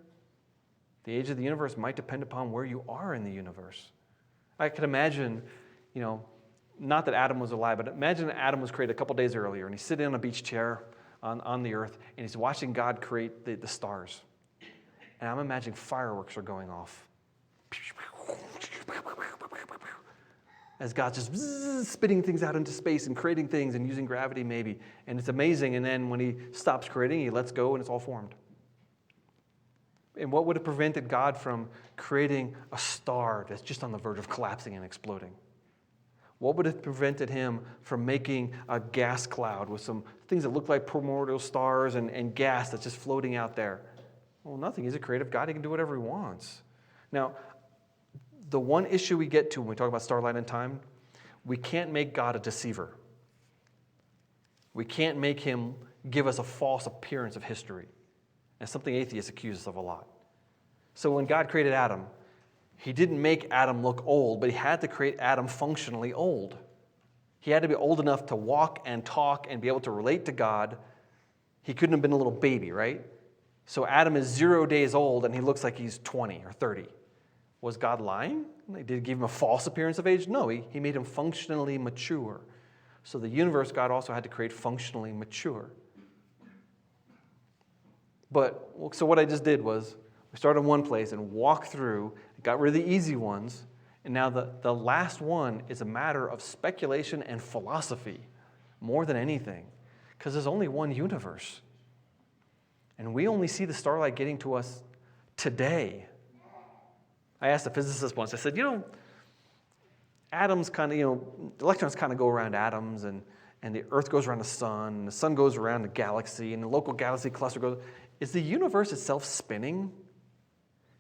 The age of the universe might depend upon where you are in the universe. I could imagine, not that Adam was alive, but imagine Adam was created a couple days earlier, and he's sitting on a beach chair on the earth, and he's watching God create the stars. And I'm imagining fireworks are going off. As God's just spitting things out into space and creating things and using gravity maybe. And it's amazing, and then when he stops creating, he lets go and it's all formed. And what would have prevented God from creating a star that's just on the verge of collapsing and exploding? What would have prevented him from making a gas cloud with some things that look like primordial stars and gas that's just floating out there? Well, nothing. He's a creative God. He can do whatever he wants. Now, the one issue we get to when we talk about starlight and time, we can't make God a deceiver. We can't make him give us a false appearance of history. That's something atheists accuse us of a lot. So when God created Adam, he didn't make Adam look old, but he had to create Adam functionally old. He had to be old enough to walk and talk and be able to relate to God. He couldn't have been a little baby, right? So Adam is 0 days old and he looks like he's 20 or 30. Was God lying? Did he give him a false appearance of age? No, he made him functionally mature. So the universe, God also had to create functionally mature. So what I just did was, we started in one place and walked through, got rid of the easy ones, and now the last one is a matter of speculation and philosophy more than anything, because there's only one universe. And we only see the starlight getting to us today. I asked a physicist once, I said, atoms kind of, electrons kind of go around atoms, and the Earth goes around the sun goes around the galaxy, and the local galaxy cluster goes. Is the universe itself spinning?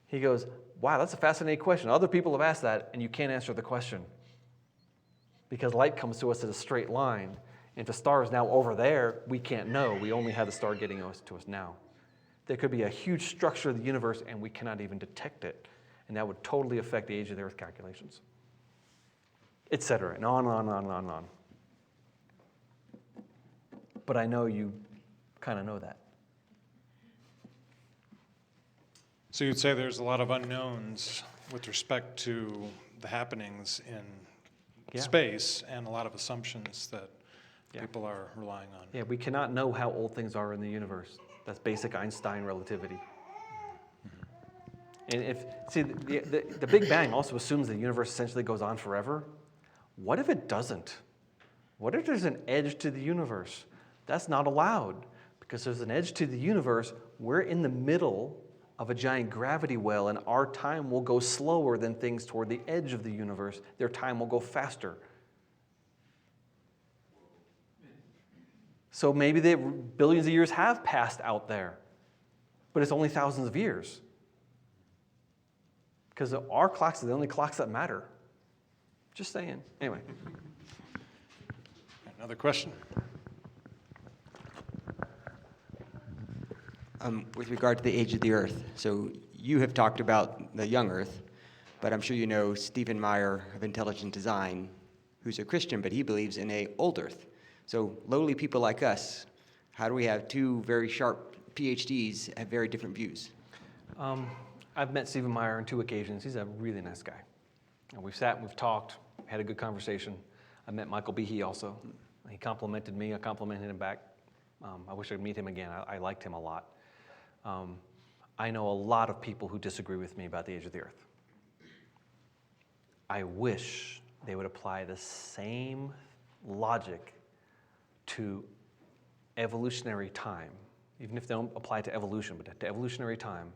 He goes, wow, that's a fascinating question. Other people have asked that, and you can't answer the question. Because light comes to us in a straight line. And if the star is now over there, we can't know. We only have the star getting to us now. There could be a huge structure of the universe and we cannot even detect it. And that would totally affect the age of the Earth calculations, et cetera, and on and on and on and on and on. But I know you kind of know that. So you'd say there's a lot of unknowns with respect to the happenings in Yeah. space and a lot of assumptions that Yeah. people are relying on. Yeah, we cannot know how old things are in the universe. That's basic Einstein relativity. And the Big Bang also assumes the universe essentially goes on forever. What if it doesn't? What if there's an edge to the universe? That's not allowed because there's an edge to the universe. We're in the middle of a giant gravity well, and our time will go slower than things toward the edge of the universe. Their time will go faster. So maybe the billions of years have passed out there, but it's only thousands of years. Because our clocks are the only clocks that matter. Just saying. Anyway. Another question? With regard to the age of the Earth, so you have talked about the young Earth, but I'm sure you know Stephen Meyer of Intelligent Design, who's a Christian, but he believes in a old Earth. So lowly people like us, how do we have two very sharp PhDs have very different views? I've met Stephen Meyer on 2 occasions. He's a really nice guy. And we've sat and we've talked, had a good conversation. I met Michael Behe also. He complimented me. I complimented him back. I wish I could meet him again. I liked him a lot. I know a lot of people who disagree with me about the age of the Earth. I wish they would apply the same logic to evolutionary time, even if they don't apply it to evolution, but to evolutionary time,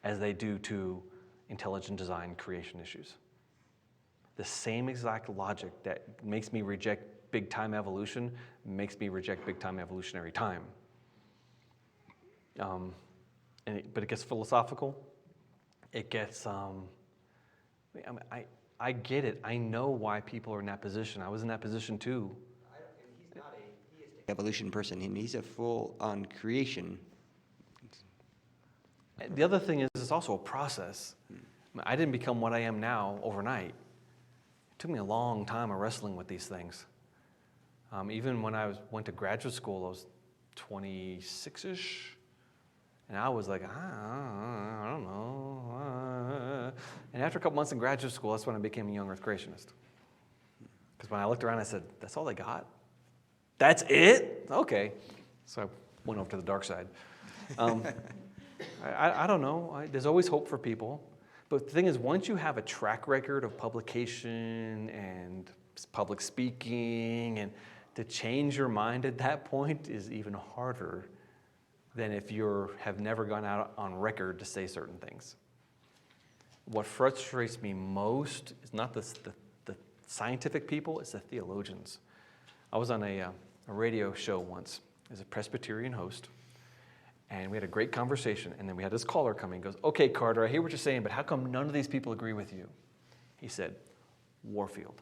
as they do to intelligent design creation issues. The same exact logic that makes me reject big time evolution makes me reject big time evolutionary time. But it gets philosophical. It gets, I get it. I know why people are in that position. I was in that position too. He's not a theistic evolution person. He's a full-on creation. The other thing is it's also a process. I didn't become what I am now overnight. It took me a long time of wrestling with these things. Even when I went to graduate school, I was 26-ish. And I was like, I don't know. And after a couple months in graduate school, that's when I became a young Earth creationist. Because when I looked around, I said, that's all they got? That's it? Okay. So I went over to the dark side. I don't know. There's always hope for people. But the thing is, once you have a track record of publication and public speaking, and to change your mind at that point is even harder than if you have never gone out on record to say certain things. What frustrates me most is not the scientific people, it's the theologians. I was on a radio show once as a Presbyterian host, and we had a great conversation, and then we had this caller come in and goes, okay, Carter, I hear what you're saying, but how come none of these people agree with you? He said, Warfield,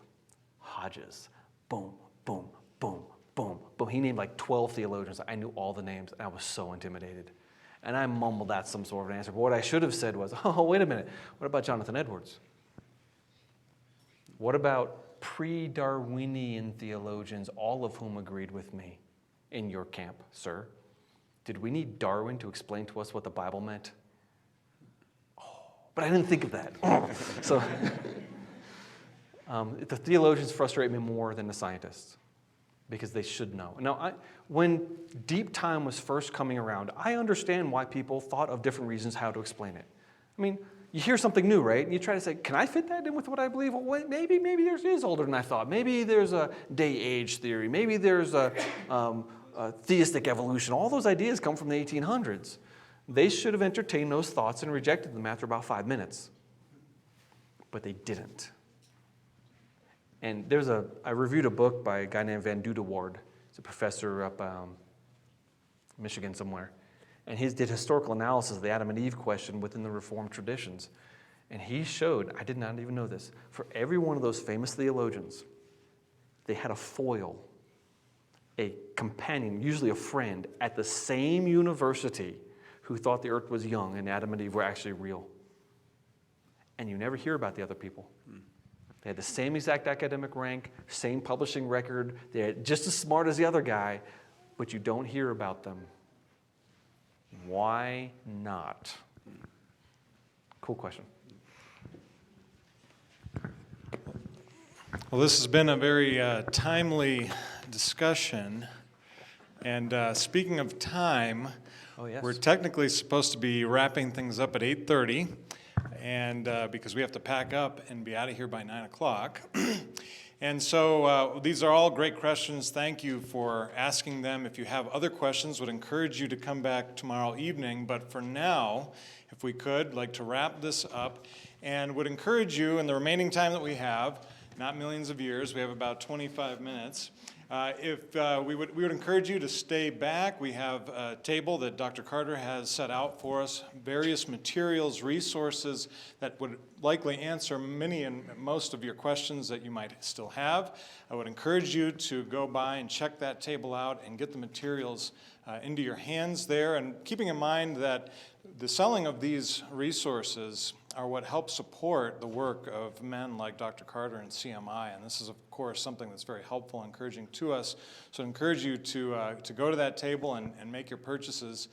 Hodges, boom, boom, boom, boom, boom. He named like 12 theologians. I knew all the names, and I was so intimidated. And I mumbled out some sort of an answer. But what I should have said was, oh, wait a minute. What about Jonathan Edwards? What about pre-Darwinian theologians, all of whom agreed with me in your camp, sir? Did we need Darwin to explain to us what the Bible meant? Oh, but I didn't think of that. So the theologians frustrate me more than the scientists, because they should know. Now, when deep time was first coming around, I understand why people thought of different reasons how to explain it. I mean, you hear something new, right? And you try to say, can I fit that in with what I believe? Well, wait, maybe theirs is older than I thought. Maybe there's a day-age theory. Maybe there's a theistic evolution. All those ideas come from the 1800s. They should have entertained those thoughts and rejected them after about 5 minutes. But they didn't. And I reviewed a book by a guy named Van Dudeward. He's a professor up Michigan somewhere. And he did historical analysis of the Adam and Eve question within the Reformed traditions. And he showed, I did not even know this, for every one of those famous theologians, they had a foil, a companion, usually a friend, at the same university who thought the earth was young and Adam and Eve were actually real. And you never hear about the other people. They had the same exact academic rank, same publishing record, they're just as smart as the other guy, but you don't hear about them. Why not? Cool question. Well, this has been a very timely discussion. And speaking of time, Oh, yes. we're technically supposed to be wrapping things up at 8:30, and because we have to pack up and be out of here by 9 o'clock. And so these are all great questions. Thank you for asking them. If you have other questions, would encourage you to come back tomorrow evening. But for now, if we could, like to wrap this up, and would encourage you in the remaining time that we have, not millions of years, we have about 25 minutes, we would encourage you to stay back. We have a table that Dr. Carter has set out for us, various materials, resources that would likely answer many and most of your questions that you might still have. I would encourage you to go by and check that table out and get the materials into your hands there, and keeping in mind that the selling of these resources are what help support the work of men like Dr. Carter and CMI, and this is, of course, something that's very helpful and encouraging to us. So I encourage you to go to that table and make your purchases.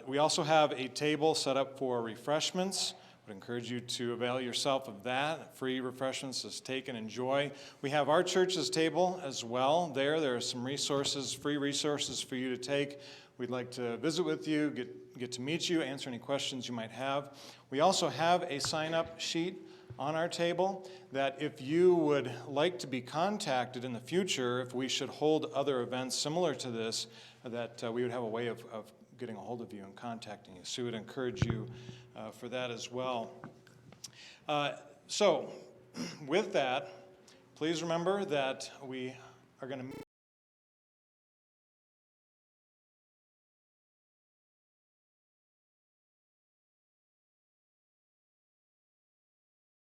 We also have a table set up for refreshments. I would encourage you to avail yourself of that. Free refreshments to take and enjoy. We have our church's table as well. There are some resources, free resources for you to take. We'd like to visit with you, get to meet you, answer any questions you might have. We also have a sign-up sheet on our table that if you would like to be contacted in the future, if we should hold other events similar to this, that we would have a way of getting a hold of you and contacting you. So we would encourage you for that as well. So with that, please remember that we are going to